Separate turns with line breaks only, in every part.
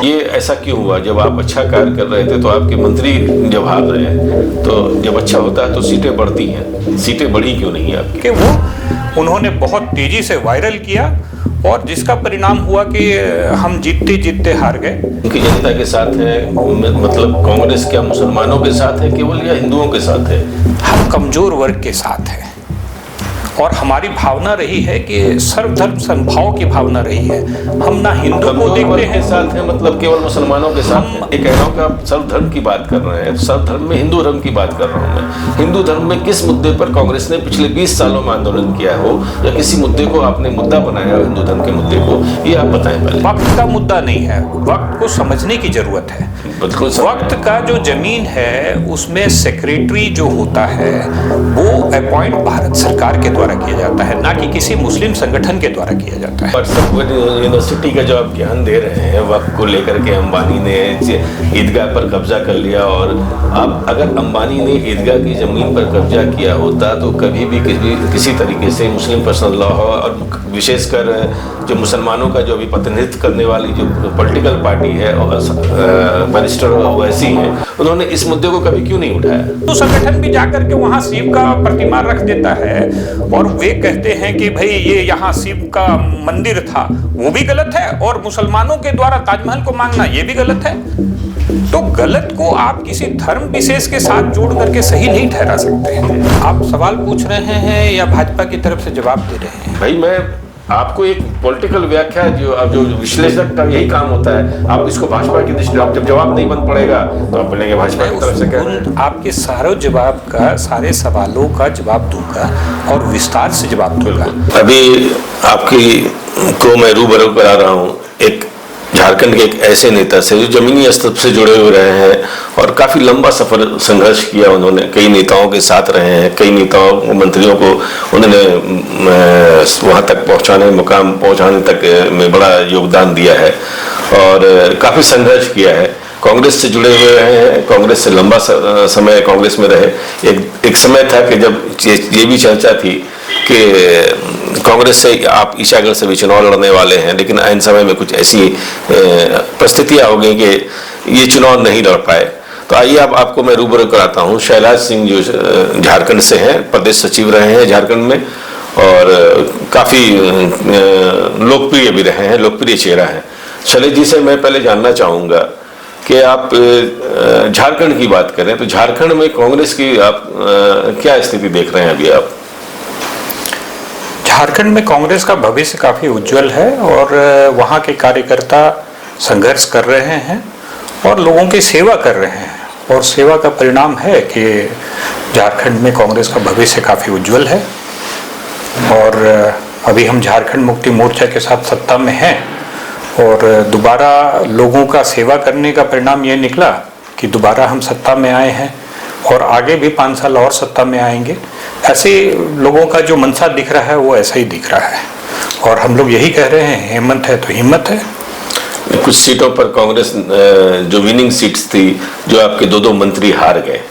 ये ऐसा क्यों हुआ? जब आप अच्छा कार्य कर रहे थे तो आपके मंत्री जब हार रहे हैं, तो जब अच्छा होता है तो सीटें बढ़ती हैं, सीटें बढ़ी क्यों नहीं आपकी?
कि वो उन्होंने बहुत तेजी से वायरल किया और जिसका परिणाम हुआ कि हम जीतते जीतते हार गए।
उनकी जनता के साथ है, मतलब कांग्रेस क्या मुसलमानों के साथ है केवल या हिंदुओं के साथ है?
हम कमजोर वर्ग के साथ हैं और हमारी भावना रही है कि सर्वधर्म समभाव की भावना रही है। हम ना हिंदू को देखते हैं
साथ है, मतलब केवल मुसलमानों के साथ। ये कह रहा हूँ कि आप सर्वधर्म की बात कर रहे हैं, सर्वधर्म में हिंदू धर्म की बात कर रहा हूँ मैं। हिंदू धर्म में किस मुद्दे पर कांग्रेस ने पिछले 20 सालों में आंदोलन किया हो, या किसी मुद्दे को आपने मुद्दा बनाया हो हिंदू धर्म के मुद्दे को, ये आप बताएं पहले।
वक्त का मुद्दा नहीं है, वक्त को समझने की जरूरत है। वक्त का जो जमीन है उसमें सेक्रेटरी जो होता है वो अपॉइंट भारत सरकार के द्वारा किया जाता है, ना कि किसी मुस्लिम संगठन के द्वारा किया जाता है।
यूनिवर्सिटी का जो आप ज्ञान दे रहे हैं वक्त को लेकर के, अंबानी ने ईदगाह पर कब्जा कर लिया, और अब अगर अंबानी ने ईदगाह की जमीन पर कब्जा किया होता तो कभी भी किसी तरीके से मुस्लिम पर्सनल लॉ हो, और विशेषकर जो मुसलमानों का जो अभी प्रतिनिधित्व करने वाली जो पॉलिटिकल पार्टी है बैरिस्टर वैसी है, उन्होंने इस मुद्दे को कभी क्यों नहीं उठाया?
तो संगठन भी जाकर के वहां शिव का प्रतिमा रख देता है और वे कहते हैं कि भाई ये यहाँ शिव का मंदिर था, वो भी गलत है, और मुसलमानों के द्वारा ताजमहल को मांगना ये भी गलत है। तो गलत को आप किसी धर्म विशेष के साथ जोड़ करके सही नहीं ठहरा सकते हैं। आप सवाल पूछ रहे हैं या भाजपा की तरफ से जवाब दे रहे हैं?
भाई मैं आपको एक पॉलिटिकल व्याख्या जो विश्लेषक का यही काम होता है, आप इसको भाजपा की दृष्टि, आप जब जवाब नहीं बन पड़ेगा तो आप बोलेंगे भाजपा की तरफ से कह रहे हैं।
आपके सारे जवाब का, सारे सवालों का जवाब दूंगा और विस्तार से जवाब दूंगा।
अभी आपकी को मैं रूबरू करा रहा हूँ एक झारखंड के एक ऐसे नेता से जो जमीनी स्तर से जुड़े हुए रहे हैं और काफ़ी लंबा सफर संघर्ष किया उन्होंने, कई नेताओं के साथ रहे हैं, कई नेताओं मंत्रियों को उन्होंने वहाँ तक पहुँचाने, मुकाम पहुँचाने तक में बड़ा योगदान दिया है और काफ़ी संघर्ष किया है। कांग्रेस से जुड़े हुए रहे हैं, कांग्रेस से लंबा समय कांग्रेस में रहे। एक समय था कि जब ये भी चर्चा थी कि कांग्रेस से आप ईसागढ़ से भी चुनाव लड़ने वाले हैं, लेकिन ऐन समय में कुछ ऐसी परिस्थितियां हो गई कि ये चुनाव नहीं लड़ पाए। तो आइए अब आपको मैं रूबरू कराता हूं शैलज सिंह, जो झारखंड से हैं, प्रदेश सचिव रहे हैं झारखंड में और काफ़ी लोकप्रिय भी रहे हैं, लोकप्रिय चेहरा है। शैलज जी से मैं पहले जानना चाहूँगा कि आप झारखंड की बात करें तो झारखंड में कांग्रेस की आप क्या स्थिति देख रहे हैं अभी आप?
झारखंड में कांग्रेस का भविष्य काफ़ी उज्जवल है और वहाँ के कार्यकर्ता संघर्ष कर रहे हैं और लोगों की सेवा कर रहे हैं, और सेवा का परिणाम है कि झारखंड में कांग्रेस का भविष्य काफ़ी उज्जवल है। और अभी हम झारखंड मुक्ति मोर्चा के साथ सत्ता में हैं और दोबारा लोगों का सेवा करने का परिणाम ये निकला कि दोबारा हम सत्ता में आए हैं और आगे भी 5 साल और सत्ता में आएंगे। ऐसे लोगों का जो मंशा दिख रहा है वो ऐसा ही दिख रहा है और हम लोग यही कह रहे हैं, हिम्मत है तो हिम्मत है।
कुछ सीटों पर कांग्रेस जो विनिंग सीट्स थी, जो आपके 2 मंत्री हार गए,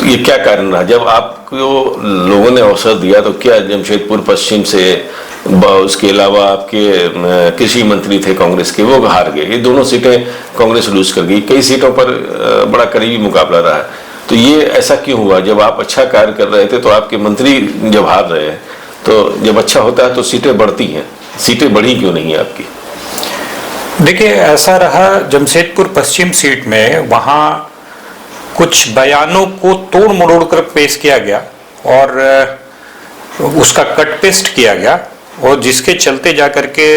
तो ये क्या कारण रहा? जब आपको लोगों ने अवसर दिया तो क्या जमशेदपुर पश्चिम से, उसके अलावा आपके कृषि मंत्री थे कांग्रेस के, वो हार गए। ये दोनों सीटें कांग्रेस लूज कर गई। कई सीटों पर बड़ा करीबी मुकाबला रहा है। तो ये ऐसा क्यों हुआ? जब आप अच्छा कार्य कर रहे थे तो आपके मंत्री जब हार रहे हैं, तो जब अच्छा होता है तो सीटें बढ़ती हैं, सीटें बढ़ी क्यों नहीं है आपकी?
देखिए, ऐसा रहा जमशेदपुर पश्चिम सीट में, वहाँ कुछ बयानों को तोड़ मरोड़ कर पेश किया गया और उसका कट पेस्ट किया गया और जिसके चलते जाकर के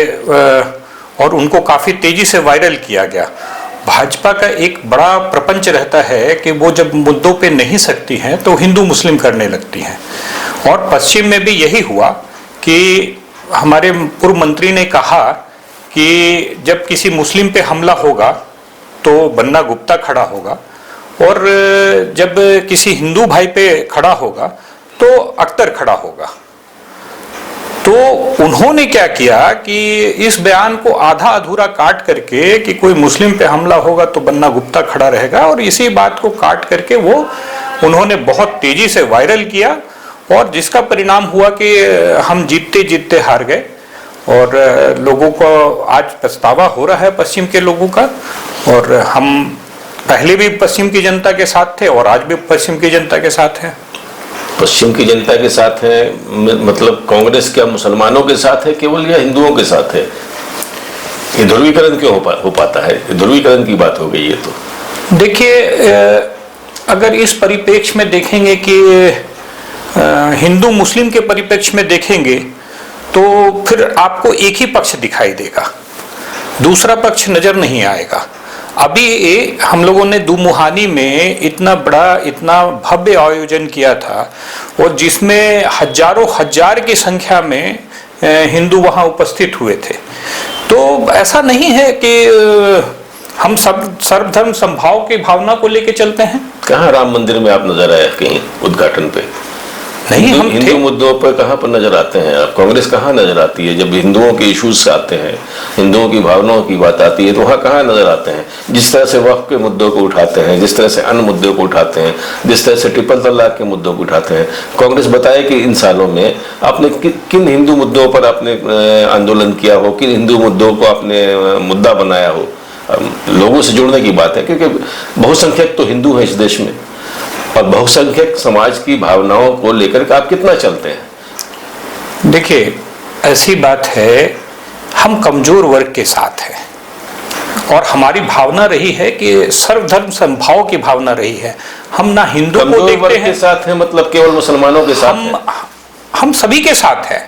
और उनको काफ़ी तेजी से वायरल किया गया। भाजपा का एक बड़ा प्रपंच रहता है कि वो जब मुद्दों पे नहीं सकती हैं तो हिंदू मुस्लिम करने लगती हैं, और पश्चिम में भी यही हुआ कि हमारे पूर्व मंत्री ने कहा कि जब किसी मुस्लिम पे हमला होगा तो बन्ना गुप्ता खड़ा होगा और जब किसी हिंदू भाई पे खड़ा होगा तो अख्तर खड़ा होगा। तो उन्होंने क्या किया कि इस बयान को आधा अधूरा काट करके कि कोई मुस्लिम पे हमला होगा तो बन्ना गुप्ता खड़ा रहेगा, और इसी बात को काट करके वो उन्होंने बहुत तेजी से वायरल किया और जिसका परिणाम हुआ कि हम जीतते जीतते हार गए। और लोगों को आज पछतावा हो रहा है पश्चिम के लोगों का। और हम पहले भी पश्चिम की जनता के साथ थे और आज भी पश्चिम की जनता के साथ हैं।
पश्चिम की जनता के साथ है मतलब कांग्रेस क्या मुसलमानों के साथ है केवल या हिंदुओं के साथ है? ये ध्रुवीकरण क्यों हो पाता है? ध्रुवीकरण की बात हो गई है तो
देखिए, अगर इस परिप्रेक्ष्य में देखेंगे कि हिंदू मुस्लिम के परिप्रेक्ष्य में देखेंगे तो फिर आपको एक ही पक्ष दिखाई देगा, दूसरा पक्ष नजर नहीं आएगा। अभी हम लोगों ने दुमुहानी में इतना बड़ा इतना भव्य आयोजन किया था और जिसमें हजारों हजार की संख्या में हिंदू वहां उपस्थित हुए थे। तो ऐसा नहीं है कि हम सब सर्वधर्म समभाव की भावना को लेके चलते हैं।
कहाँ राम मंदिर में आप नजर आए कहीं उद्घाटन पे?
नहीं, हम
हिंदू मुद्दों पर कहाँ पर नजर आते हैं आप? कांग्रेस कहाँ नजर आती है जब हिंदुओं के इश्यूज आते हैं, हिंदुओं की भावनाओं की बात आती है तो वहाँ कहाँ नजर आते हैं? जिस तरह से वक्फ के मुद्दों को उठाते हैं, जिस तरह से अन्य मुद्दों को उठाते हैं, जिस तरह से ट्रिपल तलाक के मुद्दों को उठाते हैं, कांग्रेस बताए कि इन सालों में आपने किन हिंदू मुद्दों पर आपने आंदोलन किया हो, किन हिंदू मुद्दों को आपने मुद्दा बनाया हो? लोगों से जुड़ने की बात है क्योंकि बहुसंख्यक तो हिंदू है इस देश में और बहुसंख्यक समाज की भावनाओं को लेकर आप कितना चलते हैं?
देखिए, ऐसी बात है, हम कमजोर वर्ग के साथ हैं और हमारी भावना रही है कि सर्वधर्म समभाव की भावना रही है। हम ना हिंदू को देखते हैं
के साथ है मतलब केवल मुसलमानों के साथ
हम सभी के साथ हैं।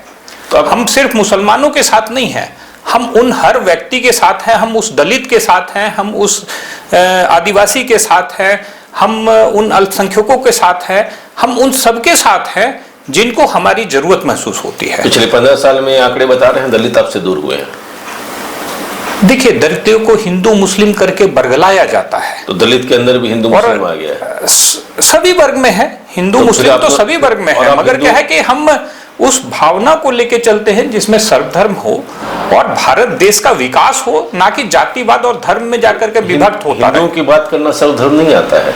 तो हम सिर्फ मुसलमानों के साथ नहीं हैं, हम उन हर व्यक्ति के साथ हैं, हम उस दलित के साथ हैं, हम उस आदिवासी के साथ हैं, हम उन अल्पसंख्यकों के साथ हैं, हम उन सबके साथ हैं जिनको हमारी जरूरत महसूस होती है।
पिछले 15 साल में आंकड़े बता रहे हैं दलित आपसे दूर हुए हैं।
देखिए, दलितों को हिंदू मुस्लिम करके बरगलाया जाता है
तो दलित के अंदर भी हिंदू मुस्लिम आ गया है।
सभी वर्ग में है, हिंदू मुस्लिम तो सभी वर्ग में है, मगर क्या है कि हम उस भावना को लेके चलते हैं जिसमें सर्वधर्म हो और भारत देश का विकास हो, ना कि जातिवाद और धर्म में जाकर के विभक्त होता है।
हिंदुओं की बात करना सर्वधर्म नहीं आता है?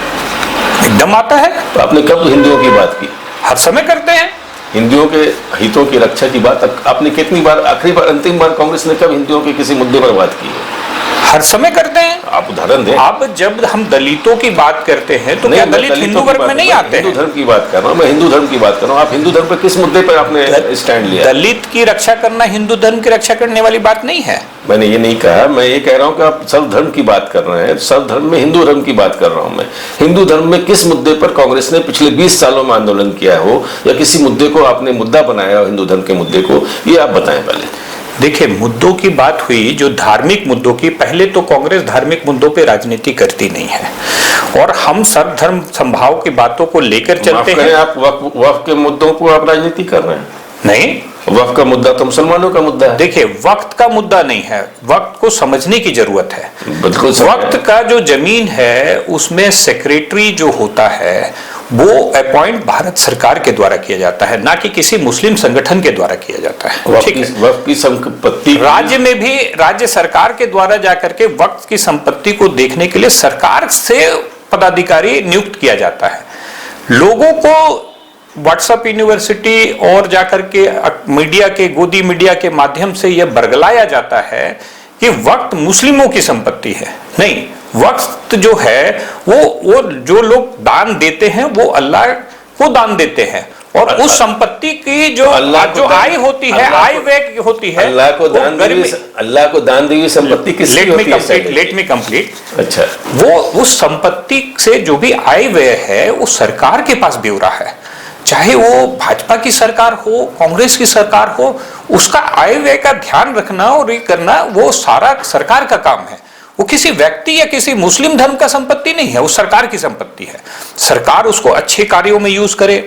एकदम आता है।
तो आपने कब हिंदुओं की बात की?
हर समय करते हैं।
हिंदुओं के हितों की रक्षा की बात आपने कितनी बार, आखिरी बार, अंतिम बार कांग्रेस ने कब हिंदुओं के किसी मुद्दे पर बात की है?
हर समय करते हैं।
आप उदाहरण दें।
अब जब हम दलितों की बात करते हैं तो क्या दलित हिंदू वर्ग में नहीं आते हैं?
हिंदू धर्म की बात कर रहा हूँ मैं, हिंदू धर्म की बात कर रहा हूँ। आप हिंदू धर्म पर किस मुद्दे पर आपने स्टैंड लिया?
दलित की रक्षा करना हिंदू धर्म की रक्षा करने वाली बात नहीं है।
मैंने ये नहीं कहा, मैं ये कह रहा हूँ कि आप सर्व धर्म की बात कर रहे हैं। सर्व धर्म में हिंदू धर्म की बात कर रहा हूँ मैं। हिंदू धर्म में किस मुद्दे पर कांग्रेस ने पिछले 20 सालों में आंदोलन किया हो या किसी मुद्दे को आपने मुद्दा बनाया हो हिंदू धर्म के मुद्दे को, ये आप बताएं पहले।
देखिए, मुद्दों की बात हुई जो धार्मिक मुद्दों की, पहले तो कांग्रेस धार्मिक मुद्दों पे राजनीति करती नहीं है और हम सर्वधर्म समभाव की बातों को लेकर चलते हैं।
आप वक्फ के मुद्दों को आप राजनीति कर रहे हैं?
नहीं,
वक्फ का मुद्दा तो मुसलमानों का मुद्दा है।
देखिए, वक्त का मुद्दा नहीं है, वक्त को समझने की जरूरत है।
बिल्कुल।
वक्त का जो जमीन है उसमें सेक्रेटरी जो होता है वो अपॉइंट भारत सरकार के द्वारा किया जाता है, ना कि किसी मुस्लिम संगठन के द्वारा किया जाता है। ठीक है,
वक्फ की संपत्ति
राज्य में भी राज्य सरकार के द्वारा जाकर के वक्फ की संपत्ति को देखने के लिए सरकार से पदाधिकारी नियुक्त किया जाता है। लोगों को व्हाट्सएप यूनिवर्सिटी और जाकर के मीडिया के, गोदी मीडिया के माध्यम से यह बरगलाया जाता है कि वक्त मुस्लिमों की संपत्ति है। नहीं, वक्त जो है वो जो लोग दान देते हैं वो अल्लाह को दान देते हैं और उस संपत्ति की जो आय होती है, आय व्यय होती है,
अल्लाह को दान दी हुई संपत्ति किसकी होती है?
Let me complete.
अच्छा,
वो उस संपत्ति से जो भी आय व्यय है वो सरकार के पास ब्यौरा है, चाहे वो भाजपा की सरकार हो, कांग्रेस की सरकार हो, उसका आय व्यय का ध्यान रखना और ये करना वो सारा सरकार का काम है। वो किसी व्यक्ति या किसी मुस्लिम धर्म का संपत्ति नहीं है, वो सरकार की संपत्ति है। सरकार उसको अच्छे कार्यों में यूज करे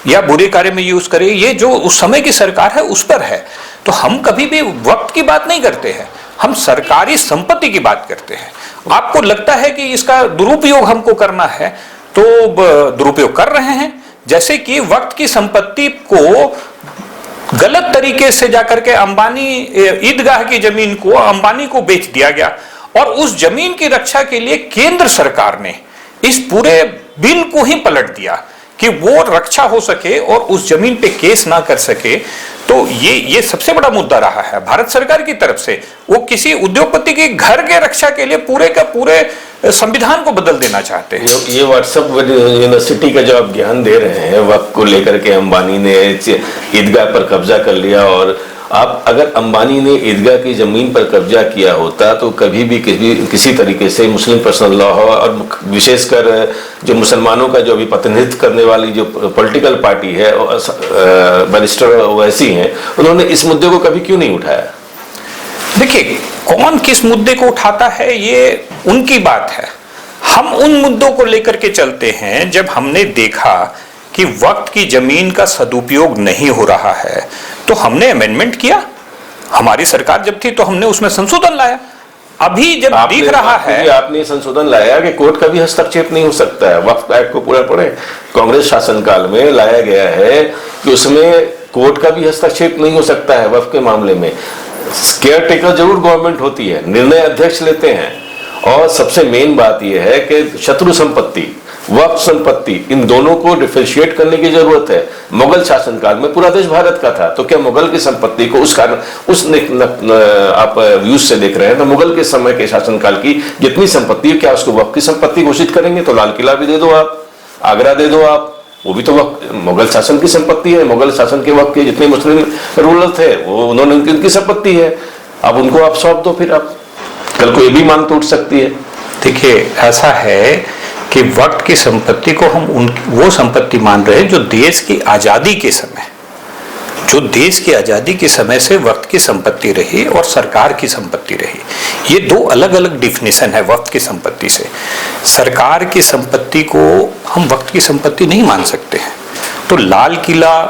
या बुरे कार्य में यूज करे, ये जो उस समय की सरकार है उस पर है। तो हम कभी भी वक्त की बात नहीं करते हैं, हम सरकारी संपत्ति की बात करते हैं। आपको लगता है कि इसका दुरुपयोग हमको करना है तो दुरुपयोग कर रहे हैं। जैसे कि वक्त की संपत्ति को गलत तरीके से जाकर के अंबानी ईदगाह की जमीन को अंबानी को बेच दिया गया और उस जमीन की रक्षा के लिए केंद्र सरकार ने इस पूरे बिल को ही पलट दिया कि वो रक्षा हो सके और उस जमीन पे केस ना कर सके। तो ये सबसे बड़ा मुद्दा रहा है भारत सरकार की तरफ से। वो किसी उद्योगपति के घर के रक्षा के लिए पूरे का पूरे संविधान को बदल देना चाहते हैं।
ये व्हाट्सएप यूनिवर्सिटी का जो आप ज्ञान दे रहे हैं वक्त को लेकर के, अंबानी ने ईदगाह पर कब्जा कर लिया, और आप अगर अंबानी ने ईदगाह की जमीन पर कब्जा किया होता तो कभी भी किसी तरीके से मुस्लिम पर्सनल लॉ हो, और विशेषकर जो मुसलमानों का जो अभी प्रतिनिधित्व करने वाली जो पॉलिटिकल पार्टी है बैरिस्टर ओवैसी हैं, उन्होंने इस मुद्दे को कभी क्यों नहीं उठाया?
देखिए, कौन किस मुद्दे को उठाता है ये उनकी बात है। हम उन मुद्दों को लेकर के चलते हैं जब हमने देखा कि वक्त की जमीन का सदुपयोग नहीं हो रहा है तो हमने अमेंडमेंट किया। हमारी सरकार जब थी तो हमने उसमें संशोधन लाया। अभी जब दिख रहा है,
आपने संशोधन लाया कि कोर्ट का भी हस्तक्षेप नहीं हो सकता है। वक्फ एक्ट को पूरा पढ़े, कांग्रेस शासनकाल में लाया गया है कि उसमें कोर्ट का भी हस्तक्षेप नहीं हो सकता है। वक्फ के मामले में केयर टेकर जरूर गवर्नमेंट होती है, निर्णय अध्यक्ष लेते हैं, और सबसे मेन बात यह है कि शत्रु संपत्ति, वक्फ संपत्ति, इन दोनों को डिफरेंशिएट करने की जरूरत है। मुगल शासनकाल में पूरा देश भारत का था, तो क्या मुगल की संपत्ति को उस कारण आप व्यूज से देख रहे हैं तो मुगल के समय के शासनकाल की जितनी संपत्ति है क्या उसको वक्फ की संपत्ति घोषित करेंगे? तो लाल किला भी दे दो आप, आगरा दे दो आप, वो भी तो वक्त मुगल शासन की संपत्ति है। मुगल शासन के वक्त के जितने मुस्लिम रूलर थे वो उन्होंने उनकी संपत्ति है, अब उनको आप सौंप दो, फिर आप कल को ये भी मांग टूट सकती है।
देखिए, ऐसा है कि वक्त की संपत्ति को हम वो संपत्ति मान रहे हैं जो देश की आजादी के समय, जो देश की आजादी के समय से वक्त की संपत्ति रही और सरकार की संपत्ति रही। ये दो अलग अलग डिफिनेशन है वक्त की संपत्ति से। सरकार की संपत्ति को हम वक्त की संपत्ति नहीं मान सकते हैं। तो लाल किला,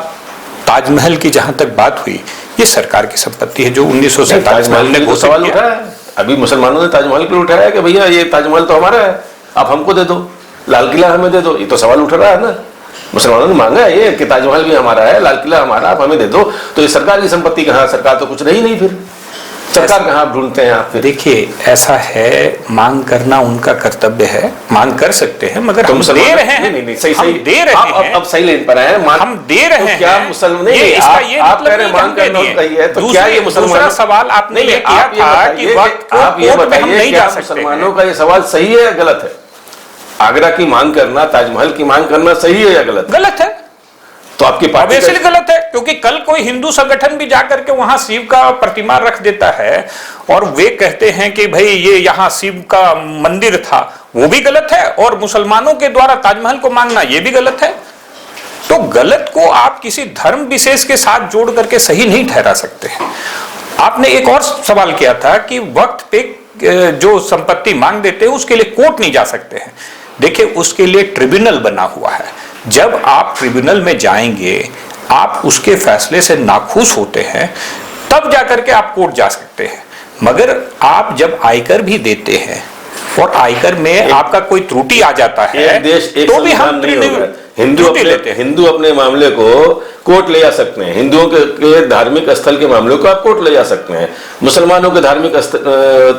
ताजमहल की जहां तक बात हुई, ये सरकार की संपत्ति है जो 1947 में हमने घोषित किया।
अभी मुसलमानों ने ताजमहल पर उठाया कि भैया ये ताजमहल तो हमारा है, आप हमको दे दो, लाल किला हमें दे दो। ये तो सवाल उठ रहा है ना, मुसलमानों ने मांगा है ये कि ताजमहल भी हमारा है, लाल किला हमारा, आप हमें दे दो। तो ये सरकार की संपत्ति कहाँ? सरकार तो कुछ रही नहीं, फिर सरकार कहाँ ढूंढते हैं आप?
देखिए, ऐसा है, मांग करना उनका कर्तव्य है, मांग कर सकते हैं, मगर हम दे रहे हैं।
नहीं, सही
हम दे रहे हैं,
अब सही लेन पर आए,
हम दे रहे हैं।
क्या मुसलमान आप कह रहे मांग करना है तो क्या ये मुसलमान?
सवाल आपने ये किया था कि
आप ये बताइए क्या मुसलमानों का ये सवाल सही है या गलत है? आगरा की मांग करना, ताजमहल की मांग करना सही है या गलत?
गलत है।
तो आपकी पार्टी
ऑब्वियसली गलत है, क्योंकि कल कोई हिंदू संगठन भी जाकर के वहां शिव का प्रतिमा रख देता है और वे कहते हैं कि भाई ये यहाँ शिव का मंदिर था, वो भी गलत है। और मुसलमानों के द्वारा ताजमहल को मांगना ये भी गलत है। तो गलत को आप किसी धर्म विशेष के साथ जोड़ करके सही नहीं ठहरा सकते हैं। आपने एक और सवाल किया था कि वक्त पे जो संपत्ति मांग देते हैं उसके लिए कोर्ट नहीं जा सकते हैं। देखिए, उसके लिए ट्रिब्यूनल बना हुआ है। जब आप ट्रिब्यूनल में जाएंगे, आप उसके फैसले से नाखुश होते हैं, तब जाकर के आप कोर्ट जा सकते हैं। मगर आप जब आयकर भी देते हैं और आयकर में आपका कोई त्रुटि आ जाता है तो भी हम
हिंदू अपने मामले को कोर्ट ले जा सकते हैं। हिंदुओं के धार्मिक स्थल के मामलों को आप कोर्ट ले जा सकते हैं। मुसलमानों के धार्मिक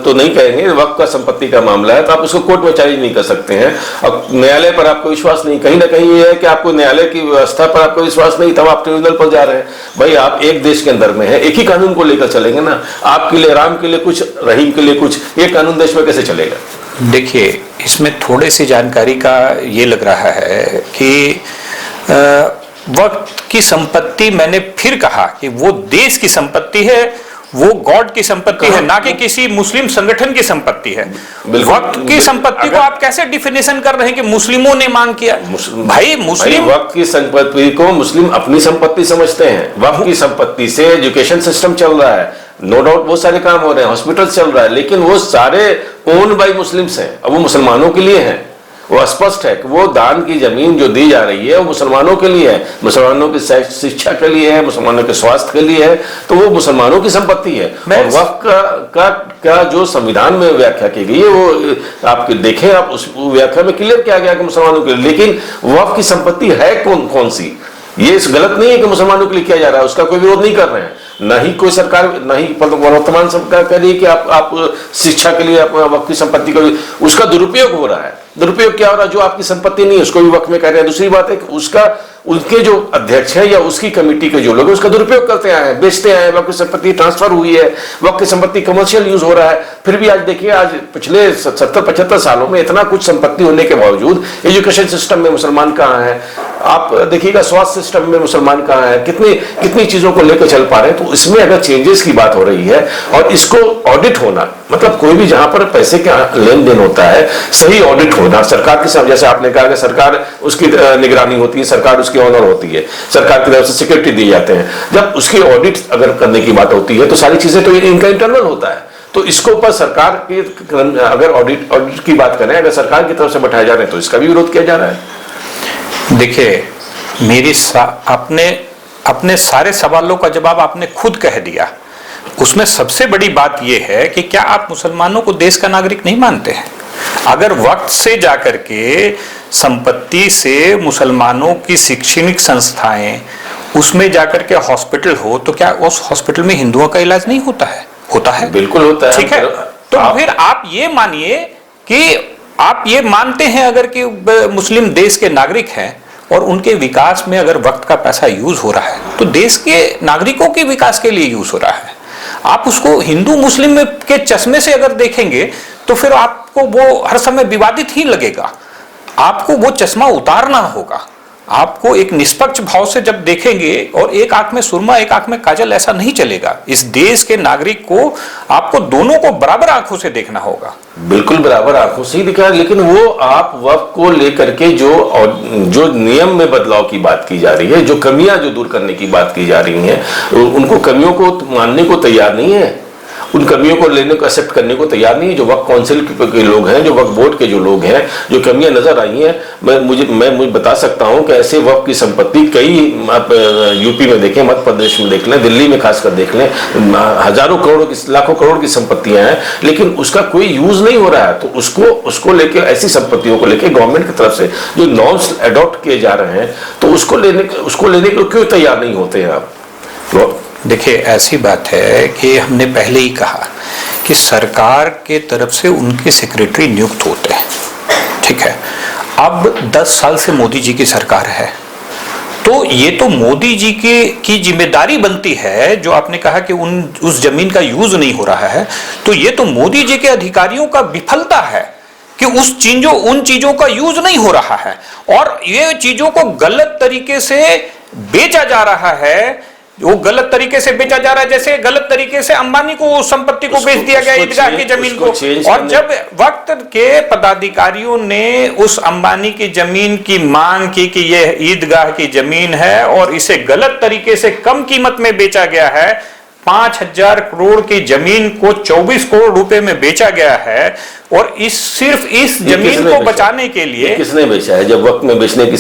तो नहीं कहेंगे, वक्त का संपत्ति का मामला है तो आप उसको कोर्ट में चैलेंज नहीं कर सकते हैं। अब न्यायालय पर आपको विश्वास नहीं, कहीं ना कहीं ये है कि आपको न्यायालय की व्यवस्था पर आपको विश्वास नहीं, तब आप ट्रिब्यूनल पर जा रहे हैं। भाई, आप एक देश के अंदर में है, एक ही कानून को लेकर चलेंगे ना। आपके लिए राम के लिए कुछ, रहीम के लिए कुछ, ये कानून देश में कैसे चलेगा?
देखिए, इसमें थोड़ी सी जानकारी का ये लग रहा है कि वक्त की संपत्ति, मैंने फिर कहा कि वो देश की संपत्ति है, वो गॉड की संपत्ति है, ना कि किसी मुस्लिम संगठन की संपत्ति है। वक्त की संपत्ति को आप कैसे डिफिनेशन कर रहे हैं कि मुस्लिमों ने मांग किया? भाई, मुस्लिम
वक्त की संपत्ति को मुस्लिम अपनी संपत्ति समझते हैं। वक्त की संपत्ति से एजुकेशन सिस्टम चल रहा है, नो डाउट वो सारे काम हो रहे हैं, हॉस्पिटल चल रहा है, लेकिन वो सारे ओन बाय मुस्लिम्स हैं। अब वो मुसलमानों के लिए हैं, वो स्पष्ट है कि वो दान की जमीन जो दी जा रही है वो मुसलमानों के लिए है, मुसलमानों की शिक्षा के लिए है, मुसलमानों के स्वास्थ्य के लिए है, तो वो मुसलमानों की संपत्ति है। और वक्त का जो संविधान में व्याख्या की गई है वो आप देखें, आप उस व्याख्या में क्लियर किया गया कि मुसलमानों के लिए। लेकिन वक्त की संपत्ति है कौन सी? ये गलत नहीं है कि मुसलमानों के लिए किया जा रहा है, उसका कोई विरोध नहीं कर रहे हैं। न ही कोई सरकार, न ही वर्तमान सरकार कह रही है कि आप शिक्षा के लिए वक्त की संपत्ति का उसका दुरुपयोग हो रहा है। दुरुपयोग क्या हो रहा है? जो आपकी संपत्ति नहीं है उसको भी वक्त में कर रहे हैं। दूसरी बात है कि उनके जो अध्यक्ष है या उसकी कमेटी के जो लोग हैं उसका दुरुपयोग करते आए हैं, बेचते आए हैं, वक्त की संपत्ति ट्रांसफर हुई है, वक्त की संपत्ति कमर्शियल यूज हो रहा है। फिर भी आज देखिए, आज पिछले 70-75 सालों में इतना कुछ संपत्ति होने के बावजूद एजुकेशन सिस्टम में मुसलमान कहाँ है? आप देखिएगा स्वास्थ्य सिस्टम में मुसलमान कहाँ है? कितनी चीजों को लेकर चल पा रहे हैं। तो इसमें अगर चेंजेस की बात हो रही है और इसको ऑडिट होना, मतलब कोई भी जहां पर पैसे का लेन देन होता है सही ऑडिट होना, सरकार के साथ, जैसे आपने कहा कि सरकार उसकी निगरानी होती है, सरकार उसकी ऑनर होती है, सरकार की तरफ से सिक्योरिटी दिए जाते हैं। जब उसकी ऑडिट अगर करने की बात होती है तो सारी चीजें तो इनका इंटरनल होता है। तो इसको ऊपर सरकार की अगर ऑडिट की बात करें, अगर सरकार की तरफ से बैठाए जा रहे हैं तो इसका भी विरोध किया जा रहा है।
देखिए, अपने सारे सवालों का जवाब आपने खुद कह दिया। उसमें सबसे बड़ी बात यह है कि क्या आप मुसलमानों को देश का नागरिक नहीं मानते हैं? अगर वक्त से जाकर के संपत्ति से मुसलमानों की शैक्षणिक संस्थाएं, उसमें जाकर के हॉस्पिटल हो, तो क्या उस हॉस्पिटल में हिंदुओं का इलाज नहीं होता है? होता है,
बिल्कुल होता है।
ठीक है, तो फिर आप ये मानिए कि आप ये मानते हैं अगर कि मुस्लिम देश के नागरिक हैं और उनके विकास में अगर वक्त का पैसा यूज हो रहा है तो देश के नागरिकों के विकास के लिए यूज हो रहा है। आप उसको हिंदू मुस्लिम के चश्मे से अगर देखेंगे तो फिर आपको वो हर समय विवादित ही लगेगा। आपको वो चश्मा उतारना होगा। आपको एक निष्पक्ष भाव से जब देखेंगे, और एक आंख में सुरमा एक आंख में काजल, ऐसा नहीं चलेगा। इस देश के नागरिक को आपको दोनों को बराबर आंखों से देखना होगा।
बिल्कुल बराबर आंखों से ही दिखा, लेकिन वो आप वक्त को लेकर के जो नियम में बदलाव की बात की जा रही है, जो कमियां जो दूर करने की बात की जा रही है, उनको कमियों को मानने को तैयार नहीं है, उन कमियों को लेने को एक्सेप्ट करने को तैयार नहीं है। जो वक्त काउंसिल के लोग हैं, जो वक्त बोर्ड के जो लोग हैं, जो कमियां नजर आई हैं, मैं बता सकता हूं कि ऐसे वक्त की संपत्ति कई, आप यूपी में देखें, मध्य प्रदेश में देख लें, दिल्ली में खासकर देख लें, हजारों करोड़ों की, लाखों करोड़ की संपत्तियां हैं, लेकिन उसका कोई यूज नहीं हो रहा है। तो उसको लेके, ऐसी संपत्तियों को लेके गवर्नमेंट की तरफ से जो नॉर्म्स अडॉप्ट किए जा रहे हैं, तो उसको लेने को क्यों तैयार नहीं होते हैं आप?
देखिए, ऐसी बात है कि हमने पहले ही कहा कि सरकार के तरफ से उनके सेक्रेटरी नियुक्त होते हैं, ठीक है। अब 10 साल से मोदी जी की सरकार है, तो ये तो मोदी जी की जिम्मेदारी बनती है। जो आपने कहा कि उस जमीन का यूज नहीं हो रहा है, तो ये तो मोदी जी के अधिकारियों का विफलता है कि उन चीजों का यूज नहीं हो रहा है, और ये चीजों को गलत तरीके से बेचा जा रहा है। वो गलत तरीके से बेचा जा रहा है, जैसे गलत तरीके से अंबानी को संपत्ति को बेच दिया गया, ईदगाह की जमीन को। और जब वक्त के पदाधिकारियों ने उस अंबानी की जमीन की मांग की कि यह ईदगाह की जमीन है और इसे गलत तरीके से कम कीमत में बेचा गया है, 5,000 करोड़ की जमीन को 24 करोड़ रुपए में बेचा गया है, और सिर्फ इस जमीन को बचाने के लिए
किसने बेचा है? जब वक्त में बेचने की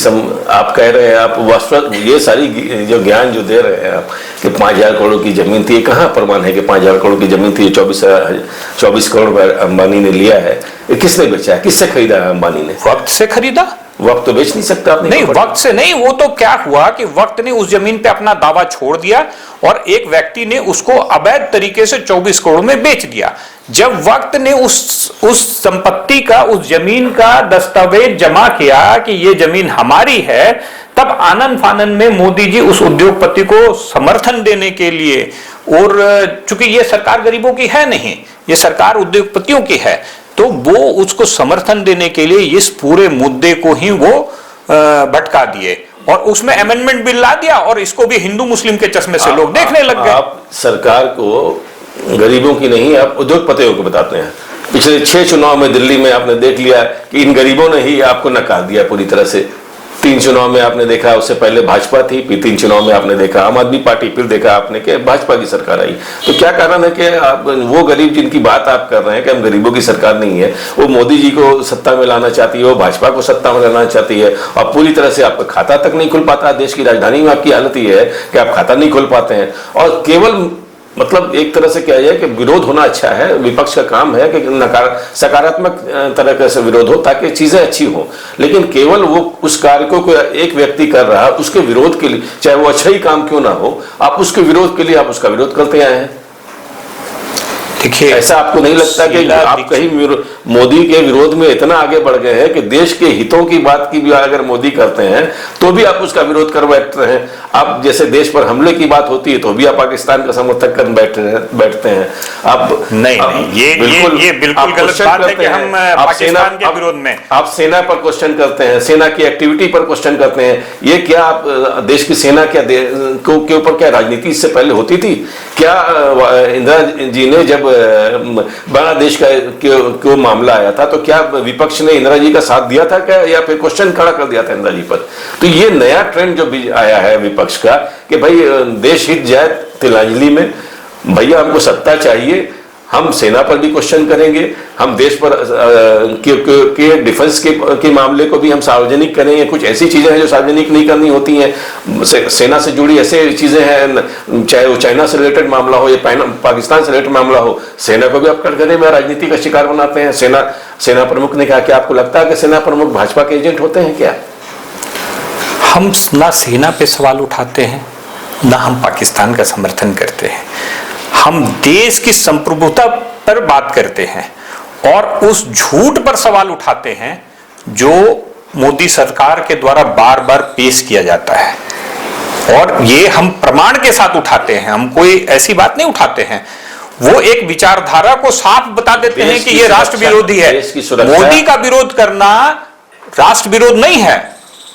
आप कह रहे हैं, आप ये सारी जो ज्ञान जो दे रहे हैं आप कि 5,000 करोड़ की जमीन थी, कहाँ प्रमाण है कि 5,000 करोड़ की जमीन थी? 24 करोड़ अंबानी ने लिया है। किसने बेचा है? किससे खरीदा है अंबानी ने?
वक्त से खरीदा।
वक्त तो बेच नहीं सकता आपने।
नहीं, वक्त से नहीं। वो तो क्या हुआ कि वक्त ने उस जमीन पे अपना दावा छोड़ दिया और एक व्यक्ति ने उसको अवैध तरीके से 24 करोड़ में बेच दिया। जब वक्त ने उस संपत्ति का, उस जमीन का दस्तावेज जमा किया कि ये जमीन हमारी है, तब आनन फानन में मोदी जी उस उद्योगपति को समर्थन देने के लिए, और चूंकि ये सरकार गरीबों की है नहीं, ये सरकार उद्योगपतियों की है, तो वो उसको समर्थन देने के लिए इस पूरे मुद्दे को ही वो भटका दिए और उसमें अमेंडमेंट बिल ला दिया, और इसको भी हिंदू मुस्लिम के चश्मे से लोग देखने लग गए।
आप सरकार को गरीबों की नहीं, आप उद्योगपतियों को बताते हैं। पिछले 6 चुनाव में दिल्ली में आपने देख लिया कि इन गरीबों ने ही आपको नकार दिया पूरी तरह से। 3 चुनाव में आपने देखा, उससे पहले भाजपा थी, फिर 3 चुनाव में आपने देखा आम आदमी पार्टी, फिर देखा आपने कि भाजपा की सरकार आई। तो क्या कारण है कि आप वो गरीब जिनकी बात आप कर रहे हैं कि हम गरीबों की सरकार नहीं है, वो मोदी जी को सत्ता में लाना चाहती है, वो भाजपा को सत्ता में लाना चाहती है, और पूरी तरह से आपका खाता तक नहीं खुल पाता। देश की राजधानी में आपकी हालत ये है कि आप खाता नहीं खोल पाते हैं, और केवल मतलब एक तरह से क्या है कि विरोध होना अच्छा है, विपक्ष का काम है कि सकारात्मक तरह से विरोध हो ताकि चीजें अच्छी हो, लेकिन केवल वो उस कार्य को कोई एक व्यक्ति कर रहा है, उसके विरोध के लिए, चाहे वो अच्छा ही काम क्यों ना हो, आप उसके विरोध के लिए आप उसका विरोध करते आए हैं।
देखिए,
ऐसा आपको नहीं लगता कि आप कहीं मोदी के विरोध में इतना आगे बढ़ गए हैं कि देश के हितों की बात की भी अगर मोदी करते हैं तो भी आप उसका विरोध कर बैठते हैं? आप जैसे देश पर हमले की बात होती है तो भी आप पाकिस्तान का समर्थक कर बैठते हैं। आप
नहीं, ये बिल्कुल गलत बात है कि हम पाकिस्तान के विरोध में,
आप सेना पर क्वेश्चन करते हैं, सेना की एक्टिविटी पर क्वेश्चन करते हैं। ये क्या आप देश की सेना क्या के ऊपर क्या राजनीति इससे पहले होती थी क्या? इंदिरा जी ने जब बांग्लादेश का क्यों मामला आया था तो क्या विपक्ष ने इंदिरा जी का साथ दिया था क्या, या फिर क्वेश्चन खड़ा कर दिया था इंदिरा जी पर? तो ये नया ट्रेंड जो भी आया है विपक्ष का कि भाई देश हित जाए तिलांजलि में, भैया हमको सत्ता चाहिए, हम सेना पर भी क्वेश्चन करेंगे, हम देश पर के डिफेंस के मामले को भी हम सार्वजनिक करेंगे। कुछ ऐसी चीजें हैं जो सार्वजनिक नहीं करनी होती हैं, सेना से जुड़ी ऐसे चीजें हैं, चाहे वो चाइना से रिलेटेड मामला हो या पाकिस्तान से रिलेटेड मामला हो, सेना को भी आप कटघरे में राजनीति का शिकार बनाते हैं। सेना प्रमुख ने कहा कि आपको लगता है कि सेना प्रमुख भाजपा के एजेंट होते हैं क्या?
हम ना सेना पे सवाल उठाते हैं, ना हम पाकिस्तान का समर्थन करते हैं। हम देश की संप्रभुता पर बात करते हैं और उस झूठ पर सवाल उठाते हैं जो मोदी सरकार के द्वारा बार बार पेश किया जाता है, और ये हम प्रमाण के साथ उठाते हैं। हम कोई ऐसी बात नहीं उठाते हैं, वो एक विचारधारा को साफ बता देते हैं कि ये राष्ट्र विरोधी है। मोदी का विरोध करना राष्ट्र विरोध नहीं है।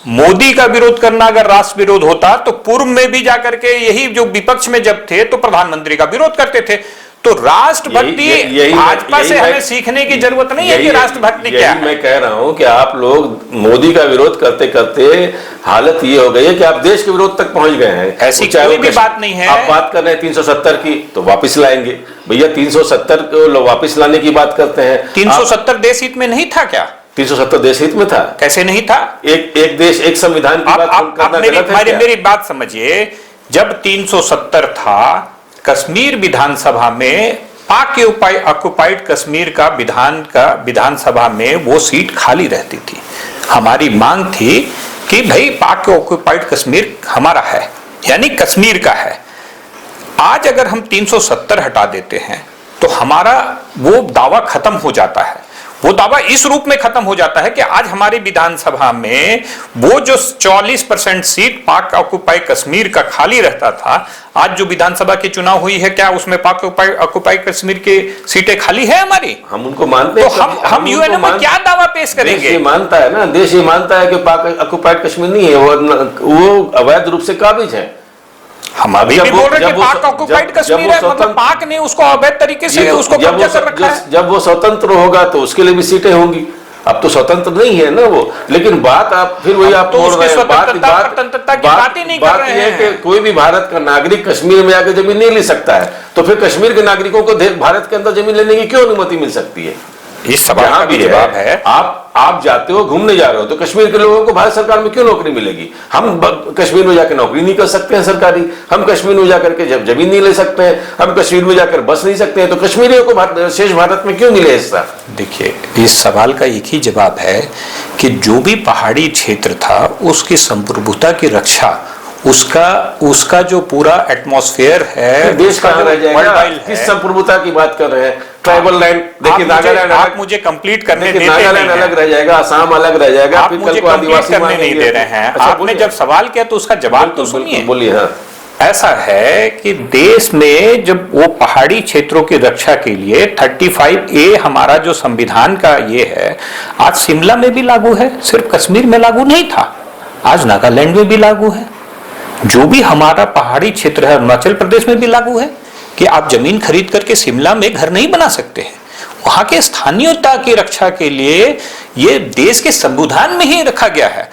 मोदी का विरोध करना अगर राष्ट्र विरोध होता तो पूर्व में भी जाकर के यही जो विपक्ष में जब थे तो प्रधानमंत्री का विरोध करते थे। तो राष्ट्रभक्ति भाजपा से हमें सीखने की जरूरत नहीं है कि राष्ट्रभक्ति क्या है।
मैं कह रहा हूं कि आप लोग मोदी का विरोध करते करते हालत ये हो गई है कि आप देश के विरोध तक पहुंच गए हैं।
ऐसी कोई भी बात नहीं है।
आप बात कर रहे हैं 370 की तो वापस लाएंगे, भैया 370 को वापस लाने की बात करते हैं।
370 देश हित में नहीं था क्या?
370 देश हित में था।
कैसे नहीं था?
एक देश एक संविधान की बात करना गलत है क्या?
मेरी बात समझिए, जब 370 था कश्मीर विधानसभा में, पाक के ऑक्युपाइड कश्मीर का विधानसभा में वो सीट खाली रहती थी। हमारी मांग थी कि भाई पाक के ऑक्युपाइड कश्मीर हमारा है, यानी कश्मीर का है। आज अगर हम 370 हटा देते हैं तो हमारा वो दावा खत्म हो जाता है। वो दावा इस रूप में खत्म हो जाता है कि आज हमारी विधानसभा में वो जो 40% सीट पाक ऑक्युपाइड कश्मीर का खाली रहता था, आज जो विधानसभा की चुनाव हुई है, क्या उसमें पाक ऑक्युपाइड कश्मीर की सीटें खाली है हमारी?
हम उनको मानते हैं।
तो हम यूएन में क्या दावा पेश करेंगे?
देश ये मानता है ना, देश ये मानता है कि पाक ऑक्युपाइड कश्मीर नहीं है, वो अवैध रूप से काबिज है।
हम अभी भी बोल रहे हैं कि पाक ऑक्युपाइड कश्मीर है, मतलब पाक ने उसको अवैध तरीके से उसको कब्जा कर रखा है।
जब वो स्वतंत्र होगा तो उसके लिए भी सीटें होंगी। अब तो स्वतंत्र नहीं है ना वो, लेकिन बात आप फिर वही आप बोल रहे हैं,
स्वतंत्रता की बात ही नहीं कर रहे हैं
कि कोई भी भारत का नागरिक कश्मीर में आकर जमीन नहीं ले सकता है, तो फिर कश्मीर के नागरिकों को भारत के अंदर जमीन लेने की क्यों अनुमति मिल सकती है?
इस सवाल का भी जवाब है।
आप जाते हो, घूमने जा रहे हो, तो कश्मीर के लोगों को भारत सरकार में क्यों नौकरी मिलेगी? हम कश्मीर में जाकर नौकरी नहीं कर सकते हैं सरकारी, हम कश्मीर में जाकर के जब जमीन नहीं ले सकते हैं, हम कश्मीर में जाकर बस नहीं सकते हैं, तो कश्मीरियों को शेष भारत में क्यों मिले हिस्सा?
देखिए, इस सवाल का एक ही जवाब है कि जो भी पहाड़ी क्षेत्र था उसकी संप्रभुता की रक्षा, उसका जो पूरा एटमॉस्फेयर है,
देश कहाँ रह जाएगा? किस संप्रभुता की बात कर रहे हैं? ट्राइबल लैंड, देखिए नागालैंड,
आप मुझे कंप्लीट करने देते
नागालैंड अलग रह जाएगा, असम अलग रह जाएगा,
आप मुझे कंप्लीट करने नहीं दे रहे हैं। आपने जब सवाल किया तो उसका जवाब तो सुनिए।
बोलिए। हाँ,
ऐसा है कि देश में जब वो पहाड़ी क्षेत्रों की रक्षा के लिए 35A हमारा जो संविधान का ये है, आज शिमला में भी लागू है, सिर्फ कश्मीर में लागू नहीं था, आज नागालैंड में भी लागू है। जो भी हमारा पहाड़ी क्षेत्र है, अरुणाचल प्रदेश में भी लागू है कि आप जमीन खरीद करके शिमला में घर नहीं बना सकते हैं। वहां के स्थानीयता की रक्षा के लिए ये देश के संविधान में ही रखा गया है।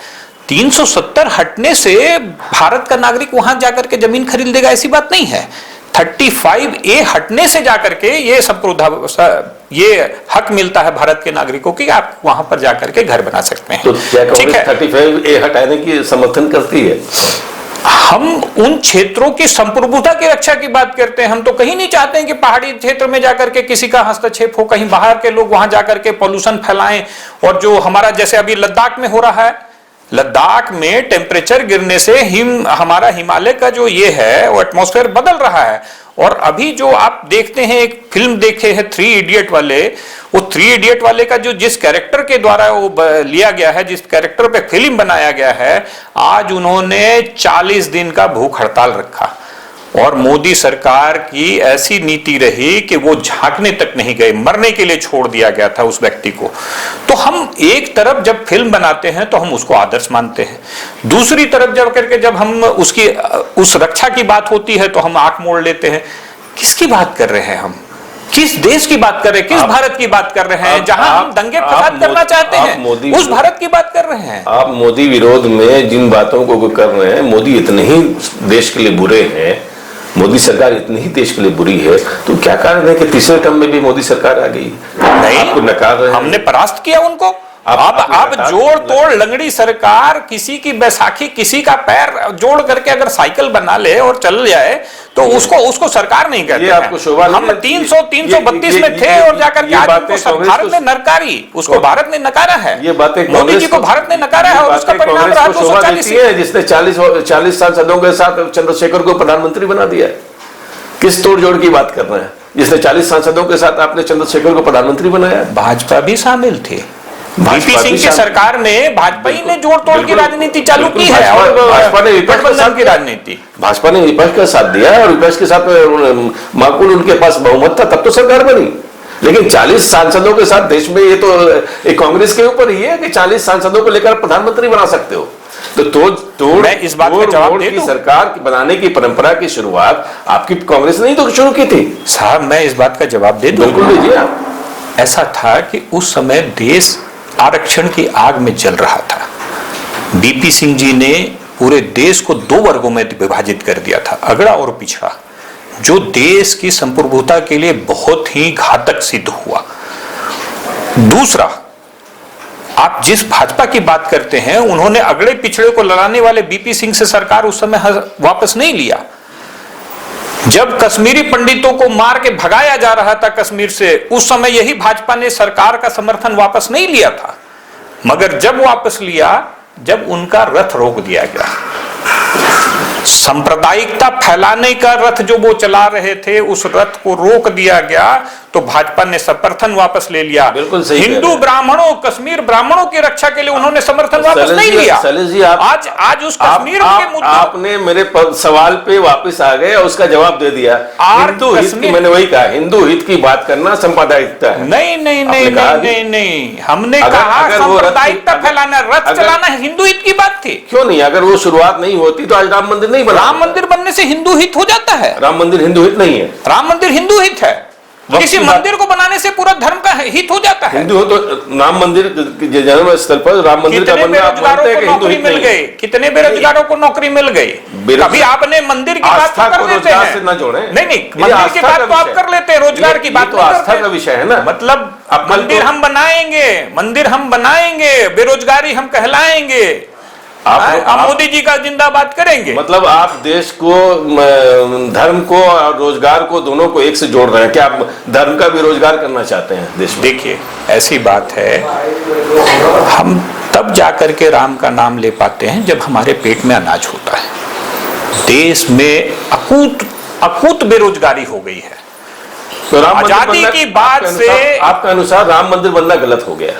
370 हटने से भारत का नागरिक वहां जाकर के जमीन खरीद लेगा, ऐसी बात नहीं है। 35A हटने से जाकर के ये हक मिलता है भारत के नागरिकों की, आप वहां पर जाकर के घर बना सकते हैं।
तो क्या कांग्रेस 35A हटाने की समर्थन करती है?
हम उन क्षेत्रों की संप्रभुता की रक्षा की बात करते हैं। हम तो कहीं नहीं चाहते हैं कि पहाड़ी क्षेत्र में जाकर के किसी का हस्तक्षेप हो, कहीं बाहर के लोग वहां जाकर के पॉल्यूशन फैलाएं। और जो हमारा जैसे अभी लद्दाख में हो रहा है, लद्दाख में टेम्परेचर गिरने से हमारा हिमालय का जो ये है वो एटमॉस्फेयर बदल रहा है। और अभी जो आप देखते हैं, एक फिल्म देखे हैं 3 इडियट वाले, वो 3 इडियट वाले का जो जिस कैरेक्टर के द्वारा वो लिया गया है, जिस कैरेक्टर पे फिल्म बनाया गया है, आज उन्होंने 40 दिन का भूख हड़ताल रखा। और मोदी सरकार की ऐसी नीति रही कि वो झांकने तक नहीं गए, मरने के लिए छोड़ दिया गया था उस व्यक्ति को। तो हम एक तरफ जब फिल्म बनाते हैं तो हम उसको आदर्श मानते हैं, दूसरी तरफ जब हम उसकी उस रक्षा की बात होती है तो हम आंख मोड़ लेते हैं। किसकी बात कर रहे हैं हम? किस देश की बात कर रहे हैं? किस भारत की बात कर रहे हैं जहां हम दंगे फसाद करना चाहते हैं? उस भारत की बात कर रहे हैं
आप। मोदी विरोध में जिन बातों को कर रहे हैं, मोदी इतने ही देश के लिए बुरे हैं, मोदी सरकार इतनी ही देश के लिए बुरी है, तो क्या कारण है कि तीसरे टर्म में भी मोदी सरकार आ गई?
नहीं,
आपको नकार रहे हैं।
हमने परास्त किया उनको। अब जोड़ तोड़ लंगड़ी सरकार किसी की बैसाखी, किसी का पैर जोड़ करके अगर साइकिल बना ले और चल जाए तो उसको सरकार नहीं कहते।
आपको शोभा
हम 332 में थे और जाकर के आज भारत ने नकारी, उसको भारत ने नकारा है।
ये बातें
मोदी जी को भारत ने नकारा है और उसका परिणाम रहा 240
है, जिसने 40 सांसदों के साथ चंद्रशेखर को प्रधानमंत्री बना दिया। किस तोड़ जोड़ की बात कर रहे हैं? जिसने 40 सांसदों के साथ आपने चंद्रशेखर को प्रधानमंत्री बनाया।
भाजपा भी शामिल थे। वीपी सिंह की सरकार में भाजपा ही ने जोड़ तोड़ की राजनीति चालू की है और
भाजपा ने विपक्ष के साथ
की राजनीति,
भाजपा ने विपक्ष का साथ दिया है और विपक्ष के साथ माकूल उनके पास बहुमत था, तब तो सरकार बनी। लेकिन 40 सांसदों के साथ देश में, ये तो एक कांग्रेस के ऊपर ही है कि 40 सांसदों को लेकर प्रधानमंत्री बना सकते हो। तो
मैं इस बात का जवाब दे दूं,
सरकार बनाने की परंपरा की शुरुआत आपकी कांग्रेस ने ही तो शुरू की थी।
साहब मैं इस बात का जवाब दे दूं।
बिल्कुल दीजिए आप।
ऐसा था कि उस समय देश आरक्षण की आग में जल रहा था। बीपी सिंह जी ने पूरे देश को 2 वर्गों में विभाजित कर दिया था, अगड़ा और पिछड़ा, जो देश की संप्रभुता के लिए बहुत ही घातक सिद्ध हुआ। दूसरा, आप जिस भाजपा की बात करते हैं, उन्होंने अगड़े पिछड़े को लड़ाने वाले बीपी सिंह से सरकार उस समय वापस नहीं लिया। जब कश्मीरी पंडितों को मार के भगाया जा रहा था कश्मीर से, उस समय यही भाजपा ने सरकार का समर्थन वापस नहीं लिया था। मगर जब वापस लिया, जब उनका रथ रोक दिया गया, सांप्रदायिकता फैलाने का रथ जो वो चला रहे थे, उस रथ को रोक दिया गया, तो भाजपा ने समर्थन वापस ले लिया।
बिल्कुल सही।
हिंदू ब्राह्मणों, कश्मीर ब्राह्मणों की रक्षा के लिए उन्होंने समर्थन वापस नहीं लिया। आज उस कश्मीर के मुद्दे,
आपने मेरे सवाल पे वापस आ गए और उसका जवाब दे दिया। हिंदू हित की, मैंने वही कहा, हिंदू हित की बात करना सांप्रदायिकता है।
नहीं नहीं नहीं नहीं नहीं, हमने कहा सांप्रदायिकता फैलाना, रथ चलाना हिंदू हित की बात थी।
क्यों नहीं? अगर वो शुरुआत नहीं होती तो आज राम मंदिर नहीं बना।
राम मंदिर बनने से हिंदू हित हो जाता है?
राम मंदिर हिंदू हित नहीं है।
राम मंदिर हिंदू हित है। किसी मंदिर को बनाने से पूरा धर्म का हित हो जाता है।
हिंदू हो तो राम मंदिर जन्म स्थल पर राम मंदिर का बनना, आप बोलते हैं कि हिंदू हित नहीं है।
कितने बेरोजगारों को नौकरी मिल गई? कभी आपने मंदिर की बात तो कर लेते हैं,
से न जोड़ें।
नहीं नहीं, मंदिर की बात तो आप कर लेते हैं, रोजगार की बात
तो आस्था का विषय है ना।
मतलब मंदिर हम बनाएंगे, बेरोजगारी हम कहलाएंगे, आप मोदी जी का जिंदाबाद करेंगे।
मतलब आप देश को, धर्म को और रोजगार को, दोनों को एक से जोड़ रहे हैं। क्या आप धर्म का भी रोजगार करना चाहते हैं देश में?
देखिए, ऐसी बात है, हम तब जाकर के राम का नाम ले पाते हैं जब हमारे पेट में अनाज होता है। देश में अकूत बेरोजगारी हो गई है।
तो
आजादी की बात से
आपका अनुसार राम मंदिर बनना गलत हो गया?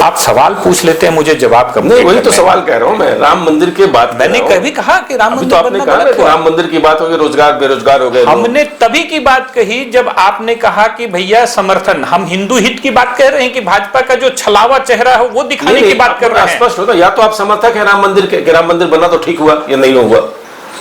आप सवाल पूछ लेते हैं, मुझे जवाब कब?
नहीं, वही तो सवाल कह रहा हूं मैं, राम मंदिर की बात।
मैंने कभी कहा कि राम मंदिर
तो आपने कहा ना कि राम मंदिर की बात हो गई, रोजगार बेरोजगार हो गए।
हमने तभी की बात कही जब आपने कहा कि भैया समर्थन, हम हिंदू हित की बात कह रहे हैं कि भाजपा का जो छलावा चेहरा है वो दिखाने की बात कर रहे हैं।
स्पष्ट होता, या तो आप समर्थक है राम मंदिर के, राम मंदिर बना तो ठीक हुआ या नहीं हुआ,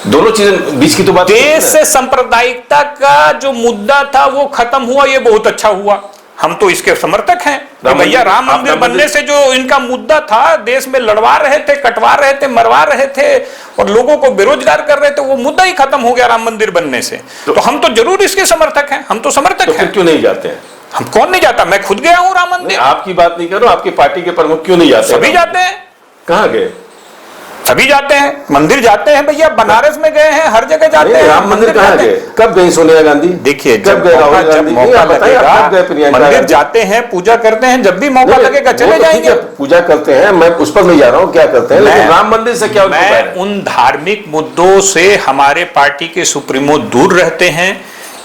दोनों चीजें बीच की तो बात।
देश से सांप्रदायिकता का जो मुद्दा था वो खत्म हुआ, ये बहुत अच्छा हुआ, हम तो इसके समर्थक हैं। भैया राम मंदिर बनने से जो इनका मुद्दा था, देश में लड़वा रहे थे, कटवा रहे थे, मरवा रहे थे और लोगों को बेरोजगार कर रहे थे, वो मुद्दा ही खत्म हो गया राम मंदिर बनने से। तो हम तो जरूर इसके समर्थक हैं, हम तो समर्थक हैं।
फिर क्यों नहीं जाते हैं?
हम कौन नहीं जाता? मैं खुद गया हूं राम मंदिर।
आपकी बात नहीं कर रहा हूं, आपकी पार्टी के प्रमुख क्यों नहीं जाते?
सभी जाते हैं।
कहां गए?
सभी जाते हैं, मंदिर जाते हैं भैया, बनारस में गए हैं, हर जगह जाते हैं।
राम मंदिर कहाँ गए? कब गई सोनिया गांधी?
देखिए
कब गए राहुल गांधी?
मौका लगेगा
प्रियंका
मंदिर
गांधी?
जाते हैं, पूजा करते हैं, जब भी मौका लगेगा चले जाएंगे।
पूजा करते हैं, मैं उस पर नहीं जा रहा हूँ क्या करते हैं, लेकिन राम मंदिर से क्या?
मैं उन धार्मिक मुद्दों से हमारे पार्टी के सुप्रीमो दूर रहते हैं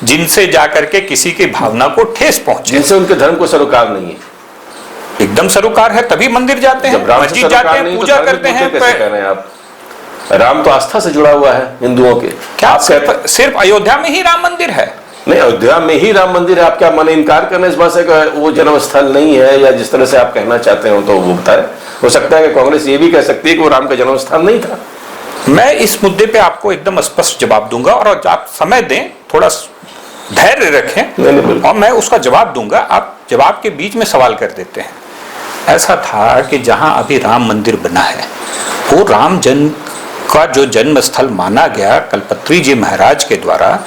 जिनसे जाकर के किसी की भावना को ठेस पहुंचे,
जिनसे उनके धर्म को सरोकार नहीं है।
एकदम सरोकार है तभी मंदिर जाते हैं, मस्जिद जाते हैं, पूजा करते हैं।
कैसे कह रहे हैं आप? राम तो आस्था से जुड़ा हुआ है हिंदुओं के।
क्या सिर्फ अयोध्या में ही राम मंदिर है?
नहीं, अयोध्या में ही राम मंदिर है। आप क्या माने इनकार करना इस बात से कि वो जन्म स्थल नहीं है, या जिस तरह से आप कहना चाहते हो तो वो बताए। हो सकता है कि कांग्रेस ये भी कह सकती है कि वो राम का जन्म स्थान नहीं था।
मैं इस मुद्दे पे आपको एकदम स्पष्ट जवाब दूंगा, और आप समय दें, थोड़ा धैर्य रखें और मैं उसका जवाब दूंगा। आप जवाब के बीच में सवाल कर देते हैं। ऐसा था कि जहां अभी राम मंदिर बना है, वो राम जन्म का जो जन्म स्थल माना गया कल्पत्री जी महाराज के द्वारा,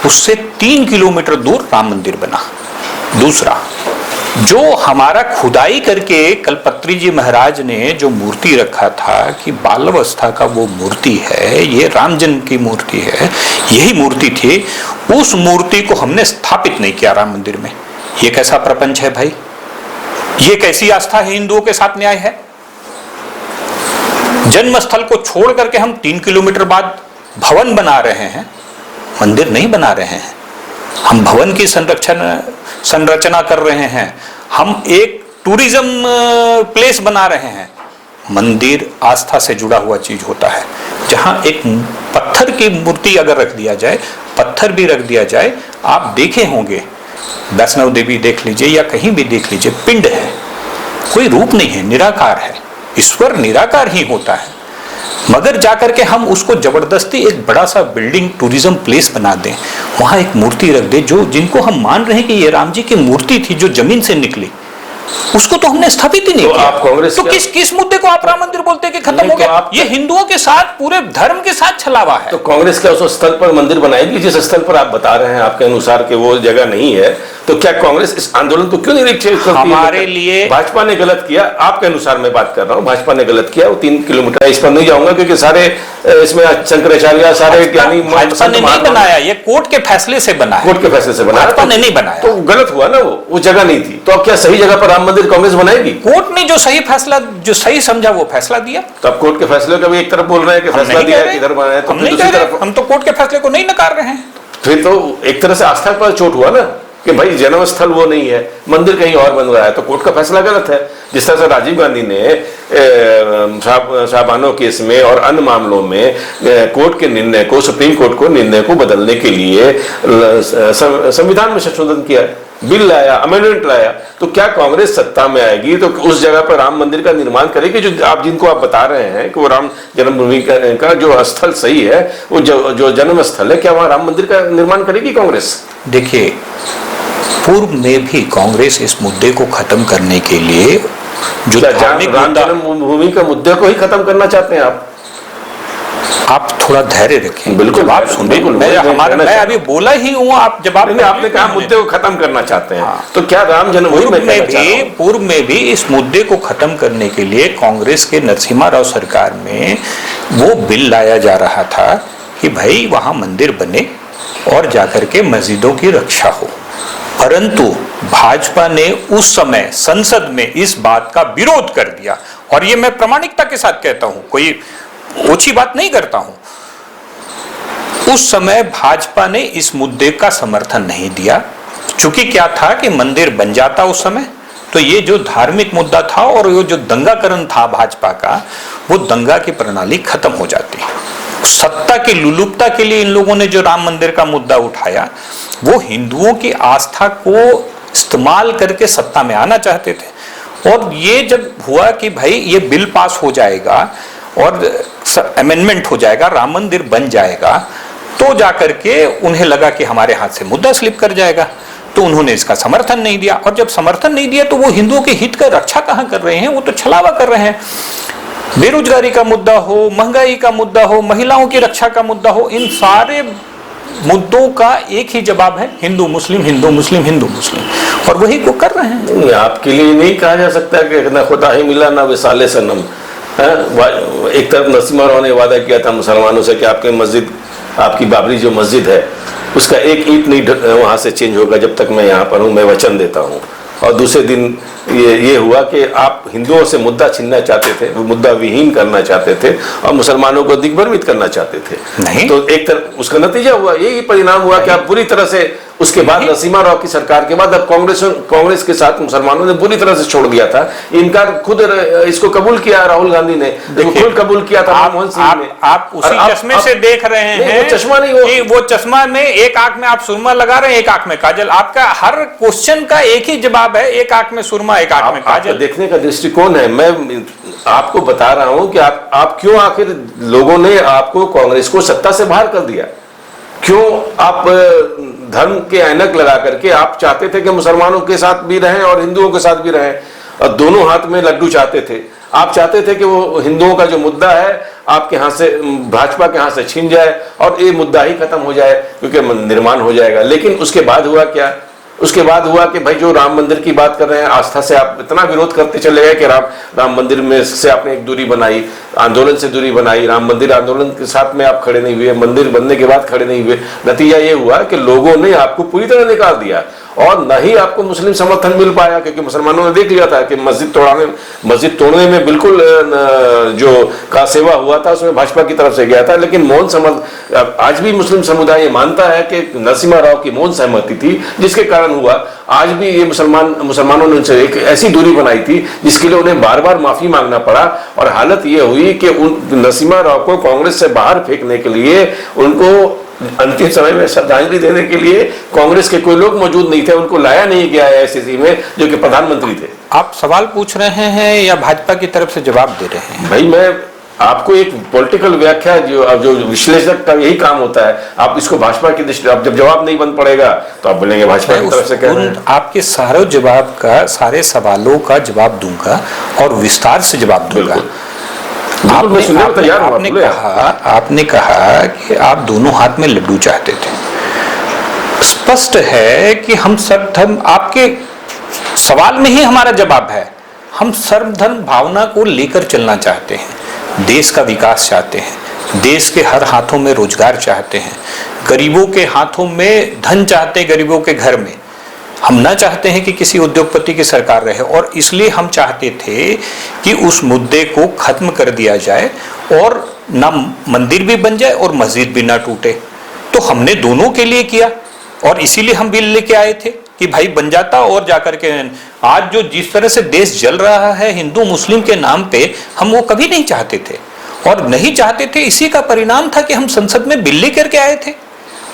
उससे 3 किलोमीटर दूर राम मंदिर बना। दूसरा, जो हमारा खुदाई करके कल्पत्री जी महाराज ने जो मूर्ति रखा था कि बाल अवस्था का वो मूर्ति है, ये राम जन्म की मूर्ति है, यही मूर्ति थी, उस मूर्ति को हमने स्थापित नहीं किया राम मंदिर में। ये कैसा प्रपंच है भाई? ये कैसी आस्था है? हिंदुओं के साथ न्याय है? जन्म स्थल को छोड़ करके हम 3 किलोमीटर बाद भवन बना रहे हैं, मंदिर नहीं बना रहे हैं। हम भवन की संरचना कर रहे हैं, हम एक टूरिज्म प्लेस बना रहे हैं। मंदिर आस्था से जुड़ा हुआ चीज होता है। जहां एक पत्थर की मूर्ति अगर रख दिया जाए, पत्थर भी रख दिया जाए, आप देखे होंगे, वैष्णव देवी देख लीजिए या कहीं भी देख लीजिए, पिंड है, कोई रूप नहीं है, निराकार है। ईश्वर निराकार ही होता है। मगर जाकर के हम उसको जबरदस्ती एक बड़ा सा बिल्डिंग टूरिज्म प्लेस बना दें, वहां एक मूर्ति रख दें, जो जिनको हम मान रहे हैं कि ये राम जी की मूर्ति थी जो जमीन से निकली, उसको तो हमने स्थापित ही नहीं किया।
आप कांग्रेस
तो किस मुद्दे को आप राम मंदिर बोलते हैं कि खत्म हो गया? ये हिंदुओं के साथ, पूरे धर्म के साथ छलावा है।
तो कांग्रेस क्या उस स्थल पर मंदिर बनाएगी जिस स्थल पर आप बता रहे हैं आपके अनुसार कि वो जगह नहीं है? तो क्या कांग्रेस इस आंदोलन को क्यों नहीं करती?
हमारे लिए
भाजपा ने गलत किया, आपके अनुसार मैं बात कर रहा हूँ, भाजपा ने गलत किया। वो 3 किलोमीटर, इस पर नहीं जाऊंगा क्योंकि सारे इसमें शंकराचार्य, सारे ज्ञानी
भाजपा ने नहीं बनाया, ये कोर्ट के फैसले से बना है।
कोर्ट के फैसले से बना,
भाजपा ने नहीं बनाया,
तो गलत हुआ ना। वो जगह नहीं थी, तो अब क्या सही जगह पर राम मंदिर कांग्रेस बनाएगी?
कोर्ट ने जो सही फैसला, जो सही समझा वो फैसला दिया।
तो अब कोर्ट के फैसले का भी एक तरफ बोल रहे हैं कि फैसला दिया है, किधर बनाया, तो
हम तो कोर्ट के फैसले को नहीं नकार रहे हैं।
फिर तो एक तरह से आस्था पर चोट हुआ ना कि भाई जन्म स्थल वो नहीं है, मंदिर कहीं और बन रहा है, तो कोर्ट का फैसला गलत है। जिस तरह से राजीव गांधी ने शाहबानो केस में और अन्य मामलों में कोर्ट के निर्णय को, सुप्रीम कोर्ट को निर्णय को बदलने के लिए संविधान में संशोधन किया, बिल लाया, अमेंडमेंट लाया, तो क्या कांग्रेस सत्ता में आएगी तो उस जगह पर राम मंदिर का निर्माण करेगी जिनको आप बता रहे हैं कि वो राम जन्मभूमि का जो स्थल सही है, वो जो जन्म स्थल है, क्या वहां राम मंदिर का निर्माण करेगी कांग्रेस?
देखिए, पूर्व में भी कांग्रेस इस मुद्दे को खत्म करने के लिए जो
राम जन्मभूमि का मुद्दे को ही खत्म करना चाहते हैं
आप थोड़ा धैर्य रखें।
बिल्कुल,
आप सुनिए, मैं अभी बोला ही हूँ, आप जवाब
नहीं, आपने कहा मुद्दे को खत्म करना चाहते हैं। तो क्या राम जन्मभूमि
पूर्व में भी इस मुद्दे को खत्म करने के लिए कांग्रेस के नरसिम्हा राव सरकार में वो बिल लाया जा रहा था कि भाई वहां मंदिर बने और जाकर के मस्जिदों की रक्षा हो, परंतु भाजपा ने उस समय संसद में इस बात का विरोध कर दिया। और ये मैं प्रामाणिकता के साथ कहता हूं, कोई ओछी बात नहीं करता हूं। उस समय भाजपा ने इस मुद्दे का समर्थन नहीं दिया, क्योंकि क्या था कि मंदिर बन जाता उस समय तो ये जो धार्मिक मुद्दा था और ये जो दंगाकरण था भाजपा का, वो दंगा की प्रणाली खत्म हो जाती। सत्ता की लुलुपता के लिए इन लोगों ने जो राम मंदिर का मुद्दा उठाया, वो हिंदुओं की आस्था को इस्तेमाल करके सत्ता में आना चाहते थे। और ये जब हुआ कि भाई ये बिल पास हो जाएगा और अमेंडमेंट हो जाएगा, राम मंदिर बन जाएगा, तो जाकर के उन्हें लगा कि हमारे हाथ से मुद्दा स्लिप कर जाएगा, तो उन्होंने इसका समर्थन नहीं दिया। और जब समर्थन नहीं दिया तो वो हिंदुओं के हित का रक्षा कहां कर रहे हैं? वो तो छलावा कर रहे हैं। बेरोजगारी का मुद्दा हो, महंगाई का मुद्दा हो, महिलाओं की रक्षा का मुद्दा हो, इन सारे मुद्दों का एक ही जवाब है, हिंदू मुस्लिम, हिंदू मुस्लिम, हिंदू मुस्लिम, और वही को कर रहे हैं।
आपके लिए नहीं कहा जा सकता कि न खुदा ही मिला ना विसाले सनम। एक तरफ नरसिम्हा राव ने वादा किया था मुसलमानों से कि आपकी मस्जिद, आपकी बाबरी जो मस्जिद है उसका एक ईंट नहीं वहाँ से चेंज होगा जब तक मैं यहाँ पर हूँ, मैं वचन देता हूँ। और दूसरे दिन ये हुआ कि आप हिंदुओं से मुद्दा छीनना चाहते थे, मुद्दा विहीन करना चाहते थे और मुसलमानों को दिग्भ्रमित करना चाहते थे।
नहीं।
तो एक तरफ उसका नतीजा हुआ, यही परिणाम हुआ कि आप बुरी तरह से, उसके बाद नरसिम्हा राव की सरकार के बाद अब कांग्रेस के साथ मुसलमानों ने बुरी तरह से छोड़ दिया था। इनकार खुद इसको कबूल किया राहुल गांधी ने, खुद कबूल किया था मनमोहन सिंह ने।
आप उसी चश्मे से देख रहे हैं,
चश्मा नहीं,
वो चश्मा में एक आंख में आप सुरमा लगा रहे हैं, एक आंख में काजल। आपका हर क्वेश्चन का एक ही जवाब है, एक आंख में सुरमा, एक आंख में काजल।
देखने का दृष्टिकोण है। मैं आपको बता रहा हूं कि आप क्यों, आखिर लोगों ने आपको, कांग्रेस को सत्ता से बाहर कर दिया, क्यों आप धर्म के ऐनक लगा करके आप चाहते थे कि मुसलमानों के साथ भी रहें और हिंदुओं के साथ भी रहें, और दोनों हाथ में लड्डू चाहते थे। आप चाहते थे कि वो हिंदुओं का जो मुद्दा है आपके हाथ से, भाजपा के हाथ से छीन जाए और ये मुद्दा ही खत्म हो जाए क्योंकि निर्माण हो जाएगा। लेकिन उसके बाद हुआ क्या? उसके बाद हुआ कि भाई जो राम मंदिर की बात कर रहे हैं, आस्था से आप इतना विरोध करते चले गए कि राम मंदिर में से आपने एक दूरी बनाई, आंदोलन से दूरी बनाई, राम मंदिर आंदोलन के साथ में आप खड़े नहीं हुए, मंदिर बनने के बाद खड़े नहीं हुए। नतीजा ये हुआ कि लोगों ने आपको पूरी तरह निकाल दिया और न ही आपको मुस्लिम समर्थन मिल पाया, क्योंकि मुसलमानों ने देख लिया था कि मस्जिद तोड़ने में बिल्कुल जो का सेवा हुआ था उसमें भाजपा की तरफ से गया था। लेकिन आज भी मुस्लिम समुदाय मानता है कि नरसिम्हा राव की मौन सहमति थी, जिसके कारण हुआ। आज भी ये मुसलमानों ने उनसे एक ऐसी दूरी बनाई थी जिसके लिए उन्हें बार बार माफी मांगना पड़ा, और हालत ये हुई कि नरसिम्हा राव को कांग्रेस से बाहर फेंकने के लिए, उनको अंतिम समय में श्रद्धांजलि देने के लिए कांग्रेस के कोई लोग मौजूद नहीं थे, उनको लाया नहीं गया है ऐसी में, जो कि प्रधानमंत्री थे।
आप सवाल पूछ रहे हैं या भाजपा की तरफ से जवाब दे रहे हैं?
भाई मैं आपको एक पॉलिटिकल व्याख्या, जो विश्लेषक का यही काम होता है, आप इसको भाजपा की दृष्टि, आप जब जवाब नहीं बन पड़ेगा तो आप बोलेंगे भाजपा की तरफ से कह रहे हैं।
आपके सारे जवाब का, सारे सवालों का जवाब दूंगा और विस्तार से जवाब दूंगा। आपने कहा कि आप दोनों हाथ में लड्डू चाहते थे। स्पष्ट है कि हम सर्वधर्म, आपके सवाल में ही हमारा जवाब है, हम सर्वधर्म भावना को लेकर चलना चाहते हैं, देश का विकास चाहते हैं, देश के हर हाथों में रोजगार चाहते हैं, गरीबों के हाथों में धन चाहते हैं, गरीबों के घर में। हम ना चाहते हैं कि किसी उद्योगपति की सरकार रहे, और इसलिए हम चाहते थे कि उस मुद्दे को खत्म कर दिया जाए और ना मंदिर भी बन जाए और मस्जिद भी ना टूटे। तो हमने दोनों के लिए किया और इसीलिए हम बिल लेके आए थे कि भाई बन जाता। और जाकर के आज जो जिस तरह से देश जल रहा है हिंदू मुस्लिम के नाम पे, हम वो कभी नहीं चाहते थे और नहीं चाहते थे। इसी का परिणाम था कि हम संसद में बिल लेकर के आए थे,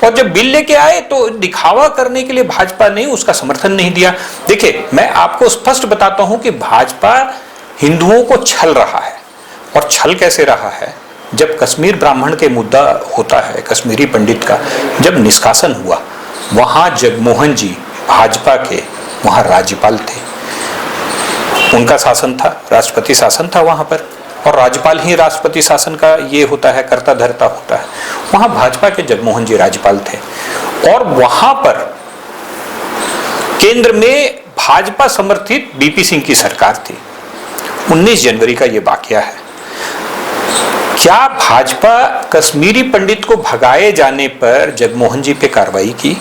और जब बिल लेके आए तो दिखावा करने के लिए भाजपा ने उसका समर्थन नहीं दिया। देखिए, मैं आपको स्पष्ट बताता हूं कि भाजपा हिंदुओं को छल रहा है। और छल कैसे रहा है? जब कश्मीर ब्राह्मण के मुद्दा होता है, कश्मीरी पंडित का जब निष्कासन हुआ, वहां जगमोहन जी भाजपा के वहां राज्यपाल थे, उनका शासन था, राष्ट्रपति शासन था वहां पर, और राज्यपाल ही राष्ट्रपति शासन का ये होता है, कर्ता धर्ता होता है। वहां भाजपा के जगमोहन जी राज्यपाल थे और वहां पर केंद्र में भाजपा समर्थित बीपी सिंह की सरकार थी। 19 जनवरी का ये वाकया है। क्या भाजपा कश्मीरी पंडित को भगाए जाने पर जगमोहन जी पे कार्रवाई की?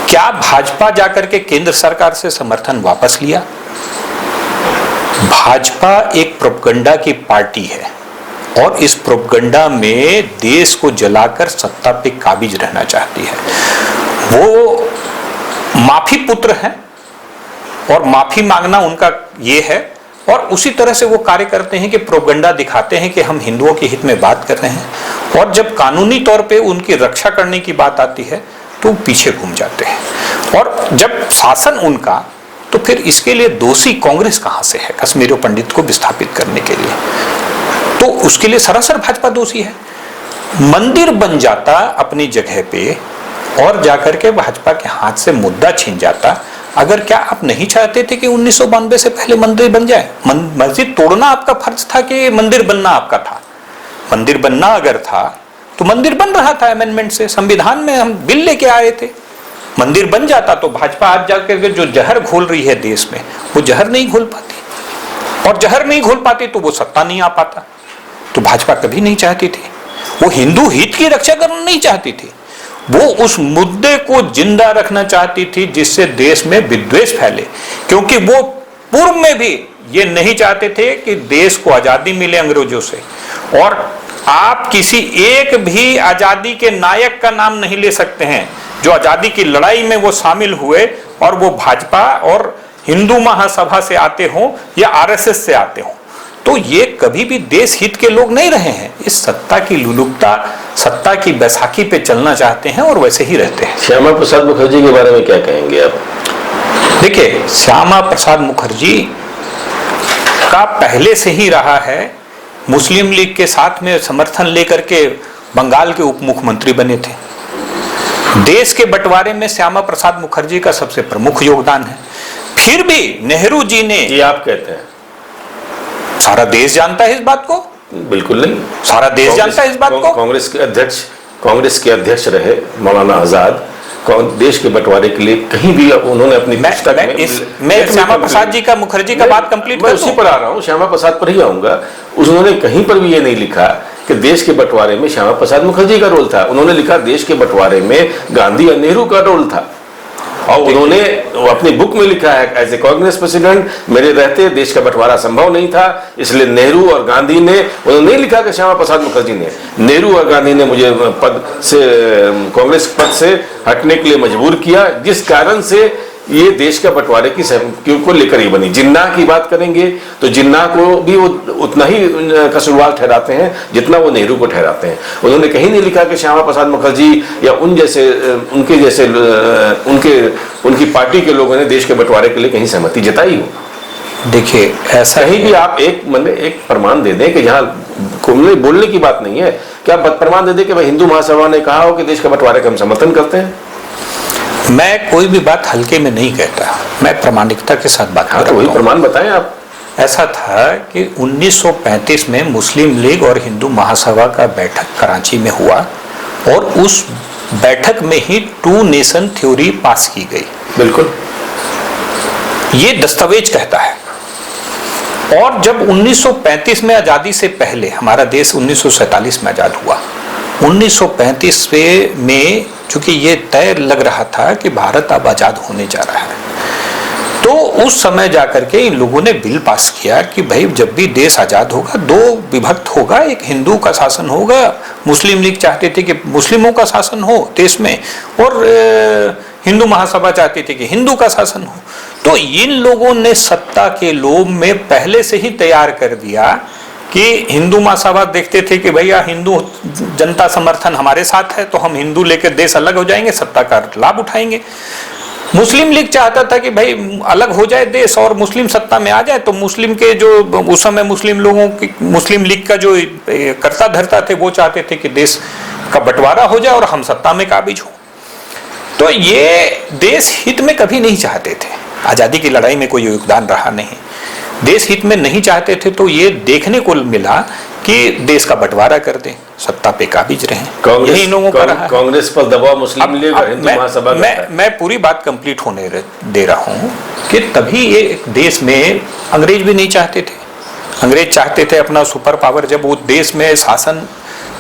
क्या भाजपा जाकर के केंद्र सरकार से समर्थन वापस लिया? भाजपा एक प्रोपगंडा की पार्टी है और इस प्रोपगंडा में देश को जलाकर सत्ता पे काबिज रहना चाहती है। वो माफी पुत्र हैं और माफी मांगना उनका ये है, और उसी तरह से वो कार्य करते हैं कि प्रोपगंडा दिखाते हैं कि हम हिंदुओं के हित में बात कर रहे हैं, और जब कानूनी तौर पे उनकी रक्षा करने की बात आती है तो पीछे घूम जाते हैं। और जब शासन उनका, तो फिर इसके लिए दोषी कांग्रेस कहां से है कश्मीरी पंडित को विस्थापित करने के लिए? तो उसके लिए सरासर भाजपा दोषी है। मंदिर बन जाता अपनी जगह पे और जाकर के भाजपा के हाथ से मुद्दा छीन जाता। अगर क्या आप नहीं चाहते थे कि 1992 से पहले मंदिर बन जाए? मस्जिद तोड़ना आपका फर्ज था कि मंदिर बनना आपका था? मंदिर बनना अगर था तो मंदिर बन रहा था अमेंडमेंट से, संविधान में हम बिल लेके आए थे। मंदिर बन जाता तो भाजपा आज जाकर के जो जहर घोल रही है देश में, वो जहर नहीं घोल पाती। और जहर नहीं घोल पाते तो वो सत्ता नहीं आ पाता। तो भाजपा कभी नहीं चाहती थी, वो हिंदू हित की रक्षा करना नहीं चाहती थी, वो उस मुद्दे को जिंदा रखना चाहती थी जिससे देश में विद्वेष फैले। क्योंकि वो पूर्व में भी ये नहीं चाहते थे कि देश को आजादी मिले अंग्रेजों से। और आप किसी एक भी आजादी के नायक का नाम नहीं ले सकते हैं जो आजादी की लड़ाई में वो शामिल हुए और वो भाजपा और हिंदू महासभा से आते हों या आरएसएस से आते हों। तो ये कभी भी देश हित के लोग नहीं रहे हैं। इस सत्ता की लुलुकता, सत्ता की बैसाखी पे चलना चाहते हैं और वैसे ही रहते हैं।
श्यामा प्रसाद मुखर्जी के बारे में क्या कहेंगे आप?
देखिए, श्यामा प्रसाद मुखर्जी का पहले से ही रहा है, मुस्लिम लीग के साथ में समर्थन लेकर के बंगाल के उप मुख्यमंत्री बने थे। देश के बंटवारे में श्यामा प्रसाद मुखर्जी का सबसे प्रमुख योगदान है। फिर भी नेहरू जी ने,
ये आप कहते हैं,
सारा देश जानता है इस बात को?
बिल्कुल नहीं,
सारा देश जानता है इस बात को।
कांग्रेस के अध्यक्ष रहे मौलाना आजाद, देश के बंटवारे के लिए कहीं भी उन्होंने अपनी पुस्तक
मैं श्यामा प्रसाद जी का, मुखर्जी का बात कंप्लीट
मैं उसी पर आ रहा हूँ, श्यामा प्रसाद पर ही आऊंगा। उन्होंने कहीं पर भी ये नहीं लिखा कि देश के बंटवारे में श्यामा प्रसाद मुखर्जी का रोल था। उन्होंने लिखा देश के बंटवारे में गांधी और नेहरू का रोल था। और उन्होंने अपनी बुक में लिखा है, एज ए कांग्रेस प्रेसिडेंट मेरे रहते देश का बंटवारा संभव नहीं था, इसलिए नेहरू और गांधी ने, उन्होंने नहीं लिखा कि श्यामा प्रसाद मुखर्जी ने, नेहरू और गांधी ने मुझे पद से, कांग्रेस पद से हटने के लिए मजबूर किया, जिस कारण से ये देश का बंटवारे की सहमति को लेकर ही बनी। जिन्ना की बात करेंगे तो जिन्ना को भी वो उतना ही कसूरवार ठहराते हैं जितना वो नेहरू को ठहराते हैं। उन्होंने कहीं नहीं लिखा कि श्यामा प्रसाद मुखर्जी या उनकी पार्टी के लोगों ने देश के बंटवारे के लिए कहीं सहमति जताई हो।
देखिए, ऐसा
कहीं भी आप एक प्रमाण दे दें कि जहाँ बोलने की बात नहीं है, क्या प्रमाण दे दें कि भाई हिंदू महासभा ने कहा हो कि देश के बंटवारे का हम समर्थन करते हैं?
मैं कोई भी बात हल्के में नहीं कहता, मैं प्रामाणिकता के साथ बात कर रहा हूं।
वही प्रमाण बताएं आप।
ऐसा था कि 1935 में मुस्लिम लीग और हिंदू महासभा का बैठक कराची में हुआ और उस बैठक में ही 2 नेशन थ्योरी पास की गई।
बिल्कुल,
ये दस्तावेज कहता है। और जब 1935 में आजादी से पहले, हमारा देश 1947 में आजाद हुआ, 1935 में चूंकि ये तय लग रहा था कि भारत अब आजाद होने जा रहा है, तो उस समय जाकर के इन लोगों ने बिल पास किया कि भाई जब भी देश आजाद होगा 2 विभक्त होगा, एक हिंदू का शासन होगा। मुस्लिम लीग चाहते थे कि मुस्लिमों का शासन हो देश में, और हिंदू महासभा चाहती थी कि हिंदू का शासन हो। तो इन लोगों ने सत्ता के लोभ में पहले से ही तैयार कर दिया कि हिंदू महासभा देखते थे कि भैया हिंदू जनता समर्थन हमारे साथ है तो हम हिंदू लेकर देश अलग हो जाएंगे, सत्ता का लाभ उठाएंगे। मुस्लिम लीग चाहता था कि भाई अलग हो जाए देश और मुस्लिम सत्ता में आ जाए, तो मुस्लिम के जो उस समय मुस्लिम लोगों की, मुस्लिम लीग का जो कर्ता धर्ता थे वो चाहते थे कि देश का बंटवारा हो जाए और हम सत्ता में काबिज हो। तो ये देश हित में कभी नहीं चाहते थे, आजादी की लड़ाई में कोई योगदान रहा नहीं, देश हित में नहीं चाहते थे। तो ये देखने को मिला कि देश का बंटवारा कर दें, सत्ता पे काबिज रहें, यही इन लोगों का रहा।
कांग्रेस पर दबाव मुस्लिम लीग और हिंदू महासभा,
मैं पूरी बात कंप्लीट होने दे रहा हूं कि तभी ये देश में अंग्रेज भी नहीं चाहते थे। अंग्रेज चाहते थे अपना सुपर पावर, जब वो देश में शासन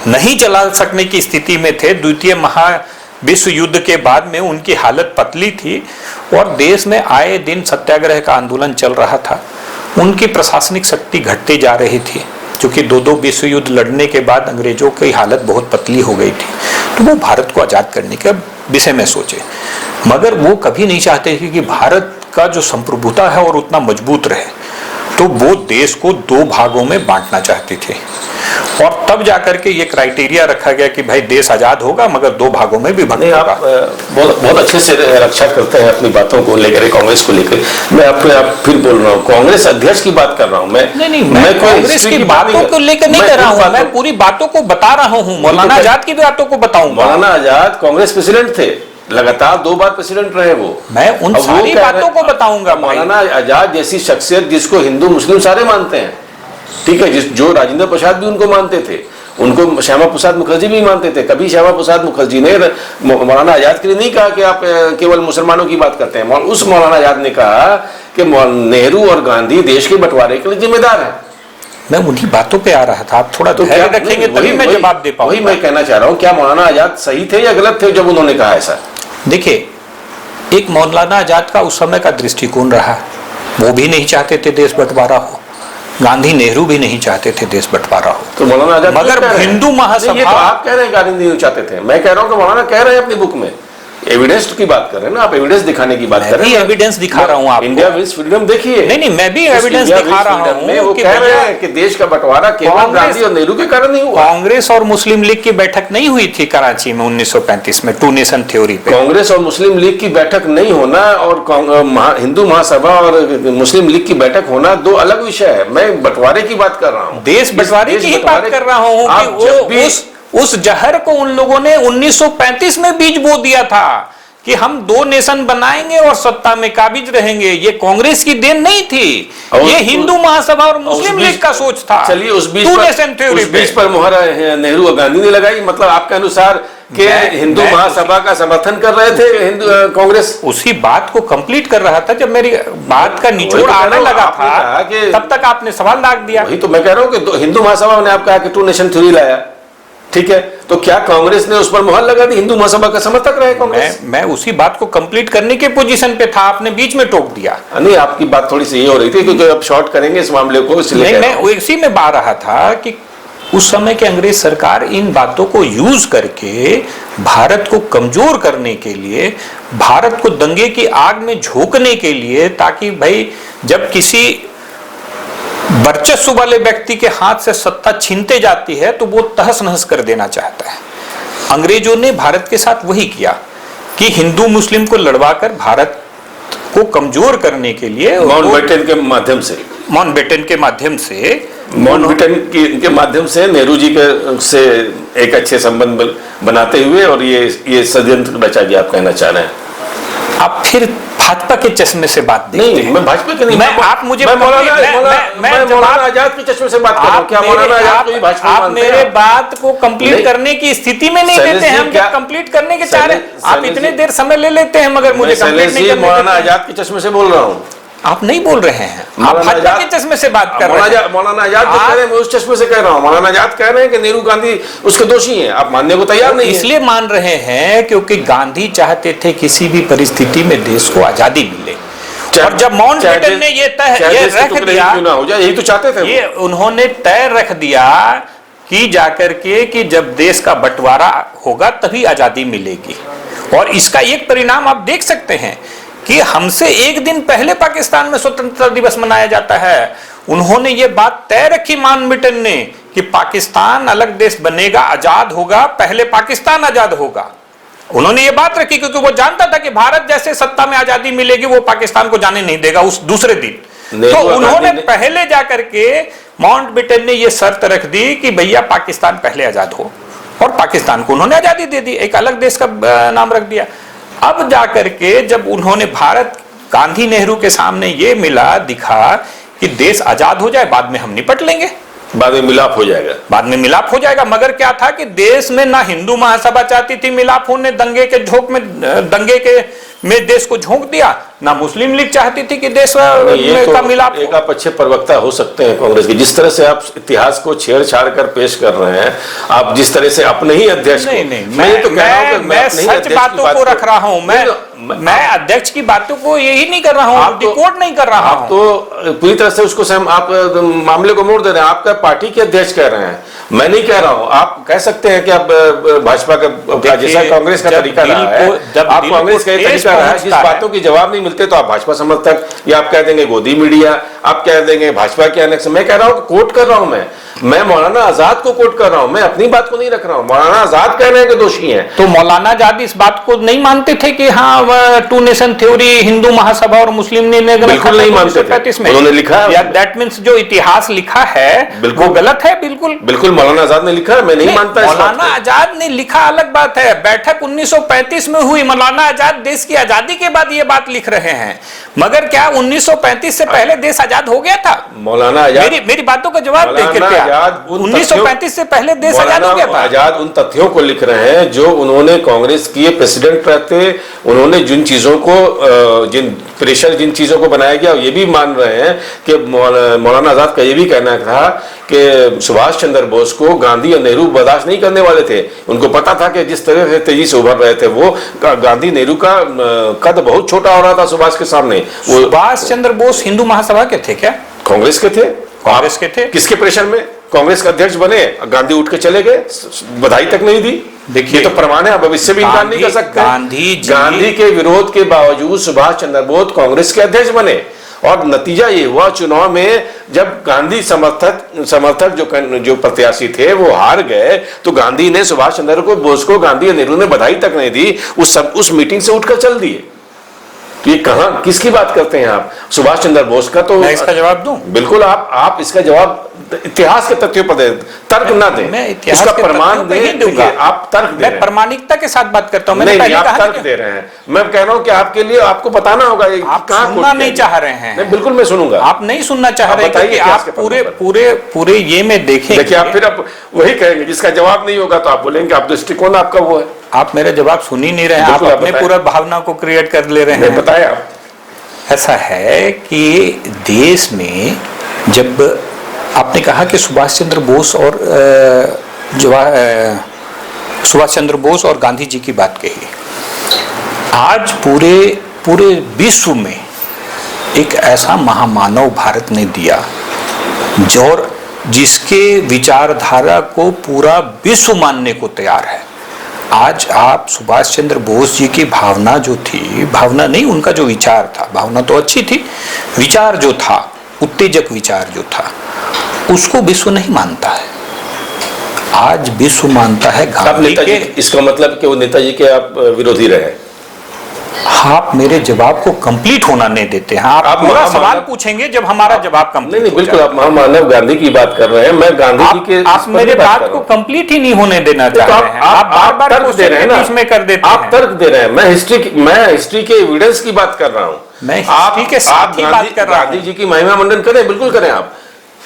नहीं चला सकने की स्थिति में थे, द्वितीय महाविश्व युद्ध के बाद में उनकी हालत पतली थी और देश में आए दिन सत्याग्रह का आंदोलन चल रहा था, उनकी प्रशासनिक शक्ति घटती जा रही थी, क्योंकि 2 विश्व युद्ध लड़ने के बाद अंग्रेजों की हालत बहुत पतली हो गई थी। तो वो भारत को आजाद करने के विषय में सोचे, मगर वो कभी नहीं चाहते थे कि भारत का जो संप्रभुता है और उतना मजबूत रहे, तो वो देश को 2 भागों में बांटना चाहते थे। और तब जाकर के ये क्राइटेरिया रखा गया कि भाई देश आजाद होगा मगर 2 भागों में विभक्त होगा।
आप बहुत अच्छे से रक्षा करते हैं अपनी बातों को लेकर, कांग्रेस को लेकर। मैं आप फिर बोल रहा हूँ, कांग्रेस अध्यक्ष की बात कर रहा हूँ।
मैं कांग्रेस की बातों को लेकर नहीं कर रहा हूँ, मैं पूरी बातों को बता रहा हूँ। मौलाना आजाद की बातों को बताऊंगा।
मौलाना आजाद कांग्रेस प्रेसिडेंट थे, लगातार 2 बार प्रेसिडेंट रहे वो।
मैं उन सारी बातों को बताऊंगा।
मौलाना आजाद जैसी शख्सियत जिसको हिंदू मुस्लिम सारे मानते हैं, ठीक है, जो राजेंद्र प्रसाद भी उनको मानते थे, उनको श्यामा प्रसाद मुखर्जी भी मानते थे। कभी श्यामा प्रसाद मुखर्जी ने मौलाना आजाद के लिए नहीं कहा कि आप केवल मुसलमानों की बात करते हैं। उस मौलाना आजाद ने कहा कि नेहरू और गांधी देश के बंटवारे के लिए जिम्मेदार है।
मैं उन्हीं बातों पे आ रहा था, आप थोड़ा धैर्य रखेंगे तभी मैं जवाब दे पाऊंगा।
वही मैं कहना चाह रहा हूं, क्या मौलाना आजाद सही थे या गलत थे जब उन्होंने कहा ऐसा?
देखिए, एक मौलाना आजाद का उस समय का दृष्टिकोण रहा, वो भी नहीं चाहते थे देश बंटवारा हो, गांधी नेहरू भी नहीं चाहते थे देश बंटवारा हो।
तो मौलाना आजाद
मगर हिंदू महासभा,
ये तो आप कह रहे हैं गांधी नहीं चाहते थे, मैं कह रहा हूं कि मौलाना कह रहे हैं अपनी बुक में, एविडेंस की बात कर रहे हैं ना आप, एविडेंस दिखाने की बात कर रहे हैं।
एविडेंस दिखा रहा हूं आपको।
इंडिया विंस फ्रीडम देखिए।
नहीं, मैं भी एविडेंस दिखा रहा हूं।
वो कह रहे हैं कि देश का बंटवारा केवल गांधी और नेहरू के कारण नहीं हुआ।
कांग्रेस और मुस्लिम लीग की बैठक नहीं हुई थी कराची में 1935 में टू नेशन थ्योरी पे।
कांग्रेस और मुस्लिम लीग की बैठक नहीं होना और हिंदू महासभा और मुस्लिम लीग की बैठक होना दो अलग विषय है। मैं बंटवारे की बात कर रहा हूँ,
देश बंटवारे की ही बात कर रहा हूँ कि उस जहर को उन लोगों ने 1935 में बीज बो दिया था कि हम दो नेशन बनाएंगे और सत्ता में काबिज रहेंगे। ये कांग्रेस की देन नहीं थी, ये हिंदू महासभा और मुस्लिम लीग का सोच था।
चलिए उस बीच पर मुहर नेहरू और गांधी ने लगाई, मतलब आपके अनुसार कि हिंदू महासभा का समर्थन कर रहे थे हिंदू कांग्रेस?
उसी बात को कंप्लीट कर रहा था, जब मेरी बात का निचोड़ आने लगा था तब तक आपने सवाल दाग दिया।
वही तो मैं कह रहा हूँ कि हिंदू महासभा ने आप कहा कि टू नेशन थ्योरी लाया, ठीक है, तो क्या कांग्रेस ने उस पर मुहर लगा दी? हिंदू महासभा का समर्थक रहे कांग्रेस?
मैं उसी बात को कंप्लीट करने के पोजीशन पे था, आपने बीच में टोक दिया।
नहीं, आपकी बात थोड़ी सी ये हो रही थी क्योंकि अब शॉर्ट करेंगे इस मामले को, इसलिए
मैं इसी में बा रहा था कि उस समय के अंग्रेज सरकार इन बातों को यूज करके भारत को कमजोर करने के लिए, भारत को दंगे की आग में झोंकने के लिए, ताकि भाई जब किसी वर्चस्व वाले व्यक्ति के हाथ से सत्ता छीनते जाती है तो वो तहस नहस कर देना चाहता है। अंग्रेजों ने भारत के साथ वही किया कि हिंदू मुस्लिम को लड़वाकर भारत को कमजोर करने के लिए
माउंटबेटन के माध्यम से नेहरू जी के से एक अच्छे संबंध बनाते हुए और ये षड्यंत्र रचा गया, आप कहना चाह रहे हैं?
आप फिर भाजपा के चश्मे से बात देखते हैं।
नहीं, मैं भाजपा के नहीं,
आप मुझे
मौलाना आजाद के चश्मे से बात कर रहा हूं। क्या मौलाना आजाद को भाजपा
आप मेरे बात को कंप्लीट करने की स्थिति में नहीं देते हैं? हम जब कंप्लीट करने के चाह रहे हैं आप इतने देर समय ले लेते हैं, मगर मुझे कंप्लीट नहीं करने।
मौलाना आजाद के चश्मे से बोल रहा हूं।
आप नहीं बोल रहे हैं, आप भाजपा के चश्मे से बात कर रहे हैं।
मौलाना आजाद कह रहे हैं, मैं उस चश्मे से कह रहा हूं। मौलाना आजाद कह रहे हैं कि नेहरू गांधी उसके दोषी हैं, आप मानने को तैयार नहीं?
इसलिए मान रहे हैं क्योंकि गांधी चाहते थे किसी भी परिस्थिति में देश को आजादी मिले, और जब माउंटबेटन ने ये रख दिया,
यही तो चाहते थे,
ये उन्होंने तय रख दिया कि जाकर के कि जब देश का बंटवारा होगा तभी आजादी मिलेगी। और इसका एक परिणाम आप देख सकते हैं कि हमसे एक दिन पहले पाकिस्तान में स्वतंत्रता दिवस मनाया जाता है। उन्होंने ये बात तय रखी माउंटबेटन ने कि पाकिस्तान अलग देश बनेगा, आजाद होगा, पहले पाकिस्तान आजाद होगा। उन्होंने ये बात रखी क्योंकि वो जानता था कि भारत जैसे सत्ता में आजादी मिलेगी वो पाकिस्तान को जाने नहीं देगा उस दूसरे दिन। तो उन्होंने पहले जाकर के माउंटबेटन ने ये शर्त रख दी कि भैया पाकिस्तान पहले आजाद हो, और पाकिस्तान को उन्होंने आजादी दे दी, एक अलग देश का नाम रख दिया। अब जाकर के जब उन्होंने भारत गांधी नेहरू के सामने ये मिला दिखा कि देश आजाद हो जाए, बाद में हम निपट लेंगे,
बाद में मिलाप हो जाएगा।
मगर क्या था कि देश में ना हिंदू महासभा चाहती थी मिलाप होने, दंगे में देश को झोंक दिया, ना मुस्लिम लीग चाहती थी कि देश का मिलाप।
एक आप अच्छे प्रवक्ता हो सकते हैं कांग्रेस के, जिस तरह से आप इतिहास को छेड़छाड़ कर पेश कर रहे हैं, आप जिस तरह से अपने ही अध्यक्ष
मैं सच बातों को रख रहा हूं, मैं अध्यक्ष की बातों को यही नहीं कर रहा हूं, डिकोड नहीं कर रहा हूं।
तो पूरी तरह से उसको आप मामले को मोड़ दे रहे हैं, आपका पार्टी के अध्यक्ष कह रहे हैं, मैं नहीं कह रहा हूं। आप कह सकते हैं कि आप भाजपा का जैसा कांग्रेस का तरीका रहा है, आप कांग्रेस का तरीका रहा है, जिस बातों की जवाब नहीं मिलते तो आप भाजपा समर्थक, या आप कह देंगे गोदी मीडिया, आप कह देंगे भाजपा के अनेक्स। मैं कह रहा हूं, कोट कर रहा हूं, मैं मौलाना आजाद को कोट कर रहा हूं, मैं अपनी बात को नहीं रख रहा हूं। मौलाना आजाद कह रहे हैं कि दोषी हैं।
तो मौलाना आजाद इस बात को नहीं मानते थे कि हाँ to nation theory Hindu Mahasabha और मुस्लिम लीग
बिल्कुल नहीं मानते थे, उन्होंने लिखा है,
दैट मींस जो इतिहास लिखा है वो गलत है। बिल्कुल
मौलाना आजाद ने लिखा है, मैं नहीं मानता।
मौलाना आजाद ने लिखा अलग बात है, बैठक 1935 में हुई, मौलाना आजाद देश की आजादी के बाद ये बात लिख रहे हैं, मगर क्या 1935 से पहले देश आजाद हो गया था?
मौलाना आजाद
मेरी बातों का जवाब देकर
आजाद
1935 से पहले देश आजाद हो गया था।
आजाद उन तथ्यों को लिख रहे हैं जो उन्होंने कांग्रेस किए प्रेसिडेंट रहते, उन्होंने जिन चीजों को जिन चीजों को बनाया गया, ये भी मान रहे हैं कि मौलाना आजाद का ये भी कहना था कि सुभाष चंद्र बोस को गांधी और नेहरू बर्दाश्त नहीं करने वाले थे। उनको पता था कि जिस तरह से तेजी से उभर रहे थे वो, गांधी नेहरू का कद बहुत छोटा हो रहा था सुभाष के सामने।
सुभाष चंद्र बोस हिंदू महासभा के थे क्या?
कांग्रेस के थे।
कांग्रेस के थे।
किसके प्रेशर में कांग्रेस का अध्यक्ष बने? गांधी उठ के चले गए, बधाई तक नहीं दी।
देखिए
तो प्रमाण है, आप भविष्य भी इनकार नहीं कर सकते। गांधी के विरोध के बावजूद सुभाष चंद्र बोस कांग्रेस के अध्यक्ष बने, और नतीजा ये हुआ चुनाव में जब गांधी समर्थक जो प्रत्याशी थे वो हार गए, तो गांधी ने सुभाष चंद्र बोस को, गांधी और नेहरू ने बधाई तक नहीं दी, उस मीटिंग से उठकर चल दिए। ये कहां, किसकी बात करते हैं आप? सुभाष चंद्र बोस का। तो
मैं इसका जवाब दूं?
बिल्कुल, आप इसका जवाब इतिहास के तथ्यों पर दें, तर्क ना दें।
मैं इतिहास
इसका
के
प्रमाण
नहीं दूंगा।
आप तर्क दे रहे हैं।
मैं प्रामाणिकता के साथ बात करता हूं।
नहीं, आप तर्क दे रहे हैं। मैं कह रहा हूं कि आपके लिए आपको बताना होगा।
आप सुनना नहीं चाह रहे हैं।
नहीं, बिल्कुल मैं सुनूंगा।
आप नहीं सुनना चाह रहे क्योंकि आप पूरे ये में देखें।
देखिए, आप फिर आप वही कहेंगे, जिसका जवाब नहीं होगा तो आप बोलेंगे आप दृष्टिकोण आपका वो है।
आप मेरा जवाब सुन ही नहीं रहे हैं। आप अपने पूरा भावना को क्रिएट कर ले रहे हैं।
बताएं आप।
ऐसा है कि देश में जब आपने कहा कि सुभाष चंद्र बोस और गांधी जी की बात कही, आज पूरे विश्व में एक ऐसा महामानव भारत ने दिया जो जिसके विचारधारा को पूरा विश्व मानने को तैयार है। आज आप सुभाष चंद्र बोस जी की भावना जो थी, भावना नहीं, उनका जो विचार था, भावना तो अच्छी थी, विचार जो था, उत्तेजक विचार जो था, उसको विश्व नहीं मानता है। आज विश्व मानता है गांधी के।
इसका मतलब कि वो नेताजी के आप विरोधी रहे।
आप मेरे जवाब को कंप्लीट होना नहीं देते हैं। आप पूरा सवाल पूछेंगे जब हमारा जवाब कंप्लीट
नहीं, बिल्कुल आप महामानव गांधी की बात कर रहे हैं। मैं गांधी जी के
आप मेरे बात को कंप्लीट ही नहीं होने देना चाह रहे हैं। आप बार-बार
तर्क दे रहे हैं ना,
बीच में कर देते हैं।
आप तर्क दे रहे हैं। मैं हिस्ट्री के एविडेंस की बात कर रहा हूं।
मैं हिस्ट्री के साथ ही बात कर रहा हूं।
गांधी जी की महिमा मंडन करें, बिल्कुल करें आप।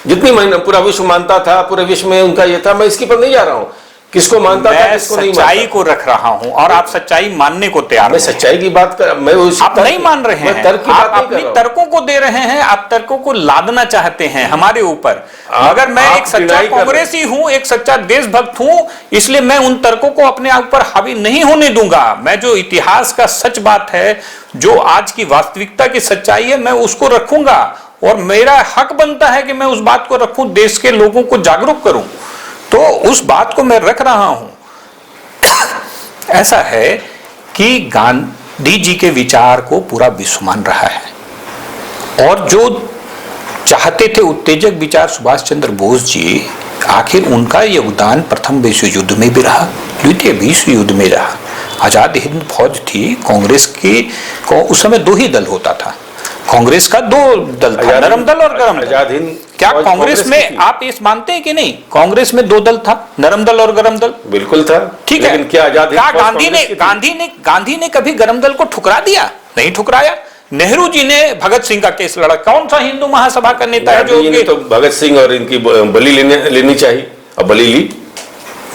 जितनी महिमा पूरा विश्व मानता था, पूरे विश्व में उनका ये था, मैं इसकी पर नहीं जा रहा हूं किसको मानता था, किसको नहीं मानता।
सच्चाई को रख रहा हूं और आप सच्चाई मानने को तैयार।
मैं सच्चाई की बात कर, मैं
आप नहीं मान रहे हैं।
तर्क की
आप अपनी तर्कों को दे रहे हैं, आप तर्कों को लादना चाहते हैं हमारे ऊपर। अगर मैं एक सच्चा कांग्रेसी हूं, एक सच्चा देशभक्त हूं, इसलिए मैं उन तर्कों को अपने ऊपर हावी नहीं होने दूंगा। मैं जो इतिहास का सच बात है, जो आज की वास्तविकता की सच्चाई है, मैं उसको रखूंगा और मेरा हक बनता है कि मैं उस बात को रखूं, देश के लोगों को जागरूक करूं। तो उस बात को मैं रख रहा हूं। ऐसा है कि गांधी जी के विचार को पूरा विश्व मान रहा है और जो चाहते थे उत्तेजक विचार सुभाष चंद्र बोस जी, आखिर उनका योगदान प्रथम विश्व युद्ध में भी रहा, द्वितीय विश्व युद्ध में रहा। आजाद हिंद फौज थी कांग्रेस की, उस समय दो ही दल होता था। कांग्रेस का दो दल था, नरम दल और गरम दल। क्या कांग्रेस में आप इस मानते हैं कि नहीं? कांग्रेस में दो दल था, नरम दल और गरम दल।
बिल्कुल था।
ठीक है।
क्या
गांधी ने कभी गरम दल को ठुकरा दिया? नहीं ठुकराया। नेहरू जी ने भगत सिंह का केस लड़ा। कौन सा हिंदू महासभा का नेता है जो
तो भगत सिंह और इनकी बलि लेनी चाहिए, अब बलि ली।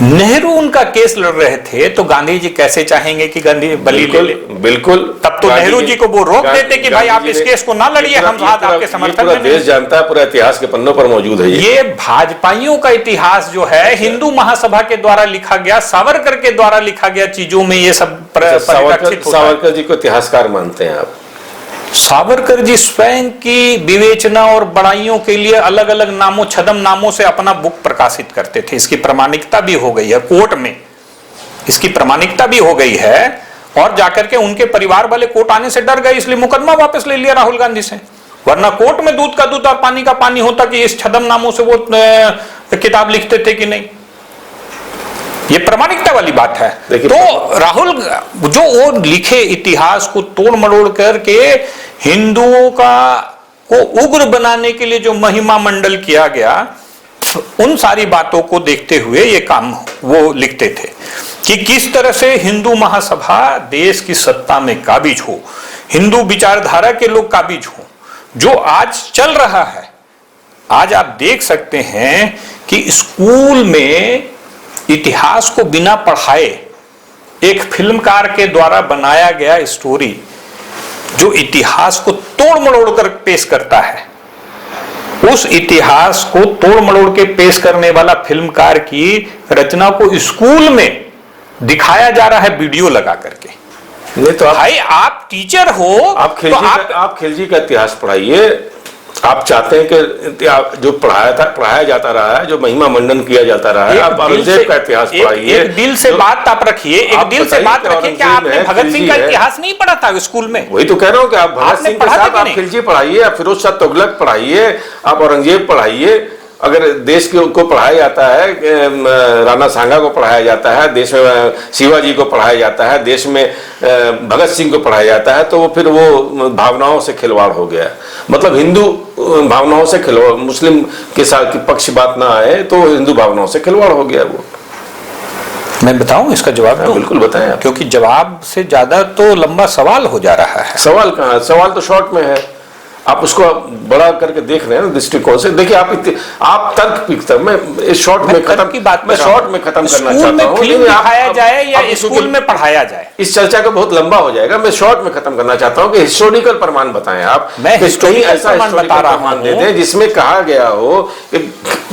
नेहरू उनका केस लड़ रहे थे तो गांधी जी कैसे चाहेंगे कि गांधी बलि ले ले?
बिल्कुल।
तब तो नेहरू जी को वो रोक देते कि भाई आप इस केस को ना लड़िए, हम साथ आपके समर्थन में।
देश जानता है, पूरा इतिहास के पन्नों पर मौजूद है।
ये भाजपाइयों का इतिहास जो है, हिंदू महासभा के द्वारा लिखा गया, सावरकर के द्वारा लिखा गया चीजों में ये सब
सावरकर जी को इतिहासकार मानते हैं आप?
सावरकर जी स्वयं की विवेचना और बड़ाइयों के लिए अलग अलग नामों, छद्म नामों से अपना बुक प्रकाशित करते थे। इसकी प्रमाणिकता भी हो गई है कोर्ट में, इसकी प्रमाणिकता भी हो गई है। और जाकर के उनके परिवार वाले कोर्ट आने से डर गए, इसलिए मुकदमा वापस ले लिया राहुल गांधी से। वरना कोर्ट में दूध का दूध और पानी का पानी होता कि इस छद्म नामों से वो किताब लिखते थे कि नहीं। ये प्रामाणिकता वाली बात है। तो राहुल जो वो लिखे इतिहास को तोड़ मरोड़ करके हिंदुओं को उग्र बनाने के लिए जो महिमा मंडल किया गया, उन सारी बातों को देखते हुए ये काम वो लिखते थे कि किस तरह से हिंदू महासभा देश की सत्ता में काबिज हो, हिंदू विचारधारा के लोग काबिज हो। जो आज चल रहा है, आज आप देख सकते हैं कि स्कूल में इतिहास को बिना पढ़ाए एक फिल्मकार के द्वारा बनाया गया स्टोरी जो इतिहास को तोड़ मरोड़ कर पेश करता है, उस इतिहास को तोड़ मरोड़ के पेश करने वाला फिल्मकार की रचना को स्कूल में दिखाया जा रहा है वीडियो लगा करके।
नहीं तो
भाई आप टीचर हो,
आप खिलजी का इतिहास पढ़ाइए। आप चाहते हैं कि जो पढ़ाया जाता रहा है, जो महिमा मंडन किया जाता रहा है, आप औरंगजेब का इतिहास पढ़ाइए।
एक दिल से बात आप रखिए, एक दिल से बात रखिए। क्या आपने भगत सिंह का इतिहास नहीं पढ़ा था स्कूल में?
वही तो कह रहा हूँ कि आप भगत सिंह के साथ आप खिलजी पढ़ाइए, आप फिरोज शाह तुगलक पढ़ाइए, आप औरंगजेब पढ़ाइए। अगर देश को पढ़ाया जाता है, राणा सांगा को पढ़ाया जाता है, देश में शिवाजी को पढ़ाया जाता है, देश में भगत सिंह को पढ़ाया जाता है, तो फिर वो भावनाओं से खिलवाड़ हो गया। मतलब हिंदू भावनाओं से खिलवाड़, मुस्लिम के साथ की पक्ष बात ना आए तो हिंदू भावनाओं से खिलवाड़ हो गया वो।
मैं बताऊं इसका जवाब?
बिल्कुल बताएं आप।
क्योंकि जवाब से ज्यादा तो लंबा सवाल हो जा रहा है।
सवाल कहाँ? सवाल तो शॉर्ट में है, आप उसको बड़ा करके देख रहे हैं ना दृष्टिकोण से। देखिए आप तर्क मैं इस शॉर्ट में खत्म
की बात
मैं शॉर्ट में खत्म करना चाहता हूँ।
फिल्म दिखाया जाए या स्कूल में पढ़ाया जाए,
इस चर्चा का बहुत लंबा हो जाएगा। मैं शॉर्ट में खत्म करना चाहता हूँ कि हिस्टोरिकल प्रमाण बताएं आप।
मैं कहीं ऐसा
हिस्टोरिकल प्रमाण दे दें जिसमें कहा गया हो कि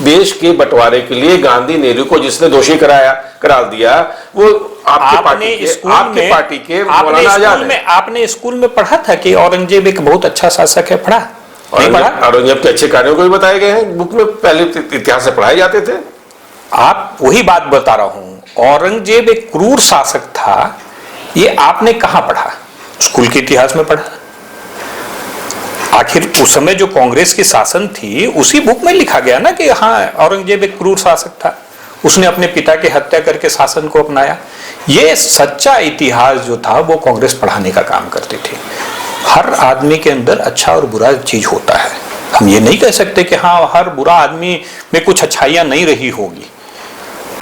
देश के बंटवारे के लिए गांधी नेहरू को जिसने दोषी करार दिया वो आपके पार्टी के मौलाना आजाद है।
आपने स्कूल में पढ़ा था कि औरंगजेब एक बहुत अच्छा शासक है? पढ़ा?
औरंगजेब के अच्छे कार्यों को भी बताए गए हैं बुक में, पहले इतिहास से पढ़ाए जाते थे।
आप वही बात बता रहा हूं, औरंगजेब एक क्रूर शासक था, ये आपने कहां पढ़ा? स्कूल के इतिहास में पढ़ा? आखिर उस समय जो कांग्रेस की शासन थी उसी बुक में लिखा गया ना कि हाँ औरंगजेब एक क्रूर शासक था, उसने अपने पिता की हत्या करके शासन को अपनाया। ये सच्चा इतिहास जो था वो कांग्रेस पढ़ाने का काम करती थी। हर आदमी के अंदर अच्छा और बुरा चीज होता है, हम ये नहीं कह सकते कि हाँ हर बुरा आदमी में कुछ अच्छाइयां नहीं रही होगी।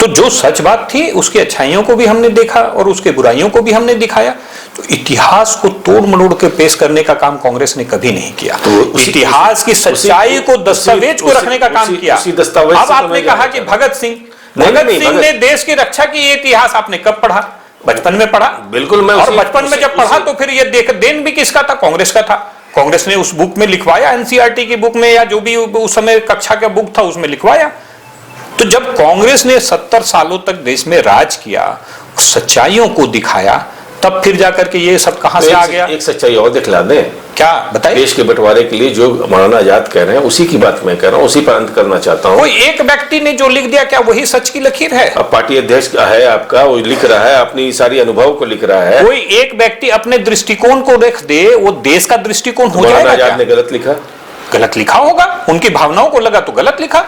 तो जो सच बात थी उसकी अच्छाइयों को भी हमने देखा और उसके बुराइयों को भी हमने दिखाया। तो इतिहास को तोड़ मरोड़ के पेश करने का काम कांग्रेस ने कभी नहीं किया। तो इतिहास की सच्चाई को दस्तावेज को रखने का काम किया। अब आपने कहा कि भगत सिंह ने देश की रक्षा की, ये इतिहास आपने कब पढ़ा? बचपन में पढ़ा?
बिल्कुल। मैं
और बचपन में जब पढ़ा तो फिर ये देन भी किसका था? कांग्रेस का था। कांग्रेस ने उस बुक में लिखवाया, एनसीईआरटी की बुक में या जो भी उस समय कक्षा का बुक था उसमें लिखवाया। तो जब कांग्रेस ने 70 सालों तक देश में राज किया, सच्चाइयों को दिखाया, तब फिर जाकर के ये सब कहां से आ गया?
एक सच्चाई और दिखला दें।
क्या बताइए?
देश के बंटवारे के लिए जो मौलाना आजाद कह रहे हैं उसी की बात मैं कह रहा हूँ, उसी पर अंत करना चाहता हूँ।
कोई एक व्यक्ति ने जो लिख दिया, क्या वही सच की लकीर है?
अब पार्टी अध्यक्ष है आपका, वो लिख रहा है, अपनी सारी अनुभव को लिख रहा है।
कोई एक व्यक्ति अपने दृष्टिकोण को रख दे, वो देश का दृष्टिकोण हो जाएगा?
मौलाना आजाद ने गलत लिखा?
गलत लिखा होगा, उनकी भावनाओं को लगा तो गलत लिखा।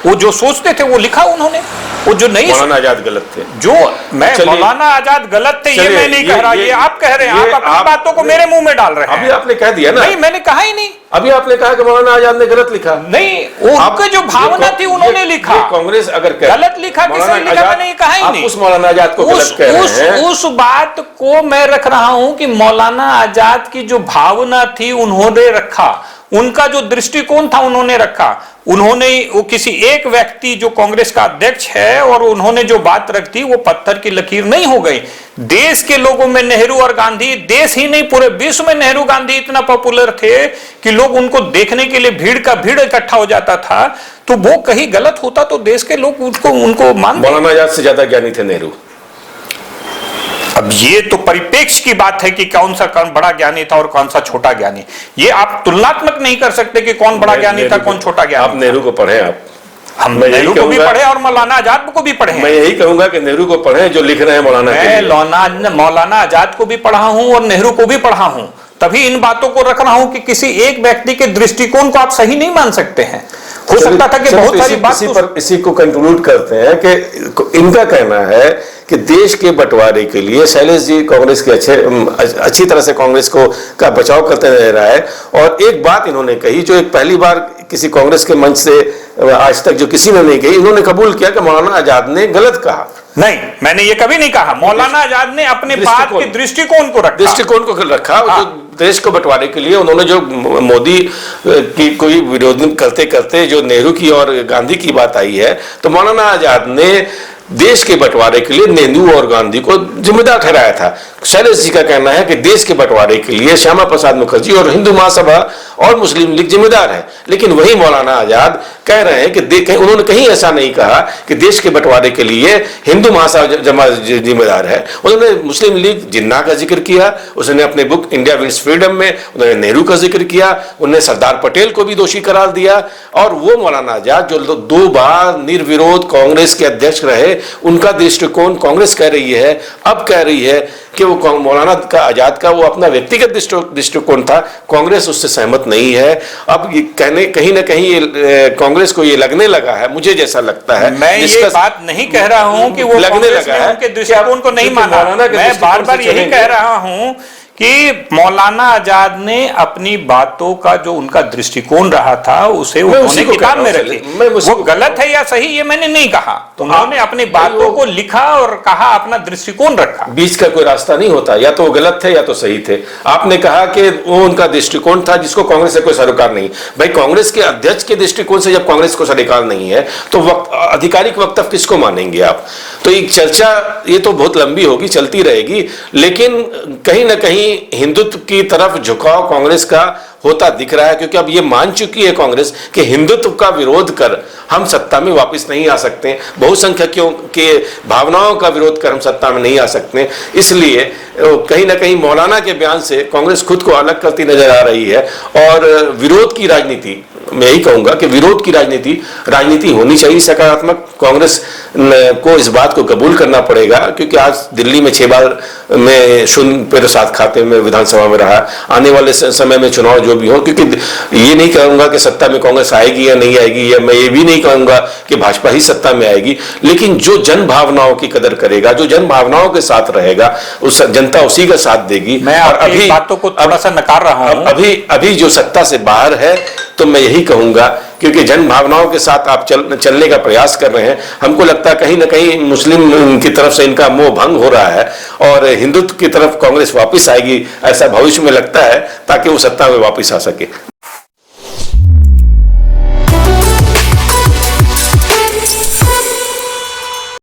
वो जो सोचते थे वो लिखा उन्होंने, वो जो नहीं।
मौलाना आजाद गलत थे।
जो मैं मौलाना आजाद गलत थे ये मैं नहीं कह रहा, ये आप कह रहे हैं। आप अपनी बातों को मेरे मुंह में डाल रहे हैं।
अभी आपने कह दिया ना।
नहीं, मैंने कहा ही नहीं।
अभी आपने कहा कि मौलाना आजाद ने गलत लिखा।
नहीं, उनके जो भावना थी उन्होंने लिखा।
कांग्रेस अगर
गलत लिखा, किसने लिखा? मैंने कहा ही नहीं।
उस मौलाना आजाद को गलत कह रहे हैं।
उस बात को मैं रख रहा हूं कि मौलाना आजाद की जो भावना थी उन्होंने रखा, उनका जो दृष्टिकोण था उन्होंने रखा। उन्होंने वो किसी एक व्यक्ति जो कांग्रेस का अध्यक्ष है और उन्होंने जो बात रख दी वो पत्थर की लकीर नहीं हो गई। देश के लोगों में नेहरू और गांधी, देश ही नहीं पूरे विश्व में नेहरू गांधी इतना पॉपुलर थे कि लोग उनको देखने के लिए भीड़ का भीड़ इकट्ठा हो जाता था। तो वो कहीं गलत होता तो देश के लोग उनको मानते।
मौलाना आजाद से ज्यादा ज्ञानी थे नेहरू।
अब ये तो परिप्रेक्ष्य की बात है कि कौन बड़ा ज्ञानी था और कौन सा छोटा ज्ञानी। ये आप तुलनात्मक नहीं कर सकते कि कौन बड़ा ज्ञानी था कौन छोटा ज्ञानी।
आप नेहरू को पढ़े, आप
हम नेहरू को भी पढ़े और मौलाना आजाद को भी पढ़े।
मैं यही कहूंगा कि नेहरू को पढ़े जो लिख रहे हैं मौलाना।
मैं मौलाना आजाद को भी पढ़ा हूं और नेहरू को भी पढ़ा हूं, तभी इन बातों को रख रहा हूं कि किसी एक व्यक्ति के दृष्टिकोण को आप सही नहीं मान सकते हैं। हो सकता था कि बहुत सारी बात
इसी को कंक्लूड करते हैं कि इनका कहना है कि देश के बंटवारे के लिए शैलेश जी कांग्रेस के अच्छी तरह से कांग्रेस का बचाव करते रह रहा है। और एक बात इन्होंने कही जो एक पहली बार किसी कांग्रेस के मंच से आज तक जो किसी ने नहीं कही, इन्होंने कबूल किया कि मौलाना आजाद ने गलत कहा।
नहीं, मैंने ये कभी नहीं कहा। मौलाना आजाद ने अपने बात के दृष्टिकोण को रखा।
दृष्टिकोण को रखा। देश को बंटवारे के लिए उन्होंने जो मोदी की कोई विरोध करते करते जो नेहरू की और गांधी की बात आई है, तो मौलाना आजाद ने देश के बंटवारे के लिए नेहरू और गांधी को जिम्मेदार ठहराया था। शैलेश जी का कहना है कि देश के बंटवारे के लिए श्यामा प्रसाद मुखर्जी और हिंदू महासभा और मुस्लिम लीग जिम्मेदार है, लेकिन वही मौलाना आजाद कह रहे हैं कि उन्होंने कहीं ऐसा नहीं कहा कि देश के बंटवारे के लिए हिंदू महासभा जिम्मेदार है। उन्होंने मुस्लिम लीग जिन्ना का जिक्र किया, उसने अपने बुक इंडिया विल्स फ्रीडम में उन्होंने नेहरू का जिक्र किया, उन्होंने सरदार पटेल को भी दोषी करार दिया। और वो मौलाना आजाद जो 2 बार निर्विरोध कांग्रेस के अध्यक्ष रहे, उनका दृष्टिकोण कांग्रेस कह रही है, अब कह रही है कि वो मौलाना का आजाद का वो अपना व्यक्तिगत दृष्टिकोण था, कांग्रेस उससे सहमत नहीं है। अब ये कहीं ना कहीं कांग्रेस को ये लगने लगा है, मुझे जैसा लगता है।
मैं ये बात नहीं कह रहा हूं कि वो
लगने लगा है
उनके दृष्टिकोण को नहीं माना, मैं बार बार यही कह रहा हूं कि मौलाना आजाद ने अपनी बातों का जो उनका दृष्टिकोण रहा था उसे उन्होंने किताब में रखी। वो गलत है या सही ये मैंने नहीं कहा, तो उन्होंने अपनी बातों को लिखा और कहा, अपना दृष्टिकोण रखा।
बीच का कोई रास्ता नहीं होता, या तो वो गलत थे या तो सही थे। आपने कहा कि वो उनका दृष्टिकोण था जिसको कांग्रेस से कोई सरोकार नहीं। भाई कांग्रेस के अध्यक्ष के दृष्टिकोण से जब कांग्रेस को सरोकार नहीं है तो आधिकारिक वक्तव्य किसको मानेंगे आप? तो एक चर्चा ये तो बहुत लंबी होगी, चलती रहेगी, लेकिन कहीं ना कहीं हिंदुत्व की तरफ झुकाव कांग्रेस का होता दिख रहा है, क्योंकि अब ये मान चुकी है कांग्रेस कि हिंदुत्व का विरोध कर हम सत्ता में वापस नहीं आ सकते, बहुसंख्यकों के भावनाओं का विरोध कर हम सत्ता में नहीं आ सकते। इसलिए कहीं ना कहीं मौलाना के बयान से कांग्रेस खुद को अलग करती नजर आ रही है। और विरोध की राजनीति, मैं यही कहूंगा कि विरोध की राजनीति होनी चाहिए सकारात्मक। कांग्रेस को इस बात को कबूल करना पड़ेगा, क्योंकि आज दिल्ली में 6 बार में शून्य पर 7 खाते में विधानसभा में रहा। आने वाले समय में चुनाव जो भी हो, क्योंकि ये नहीं कहूंगा कि सत्ता में कांग्रेस आएगी या नहीं आएगी, या मैं ये भी नहीं कहूंगा कि भाजपा ही सत्ता में आएगी, लेकिन जो जन भावनाओं की कदर करेगा, जो जन भावनाओं के साथ रहेगा, उस जनता उसी का साथ देगी।
मैं अभी बातों को थोड़ा सा नकार रहा हूं।
अभी जो सत्ता से बाहर है, तो मैं यही कहूंगा, क्योंकि जन भावनाओं के साथ आप चलने का प्रयास कर रहे हैं। हमको लगता है कहीं ना कहीं मुस्लिम की तरफ से इनका मोह भंग हो रहा है और हिंदुत्व की तरफ कांग्रेस वापस आएगी, ऐसा भविष्य में लगता है, ताकि वो सत्ता में वापस आ सके।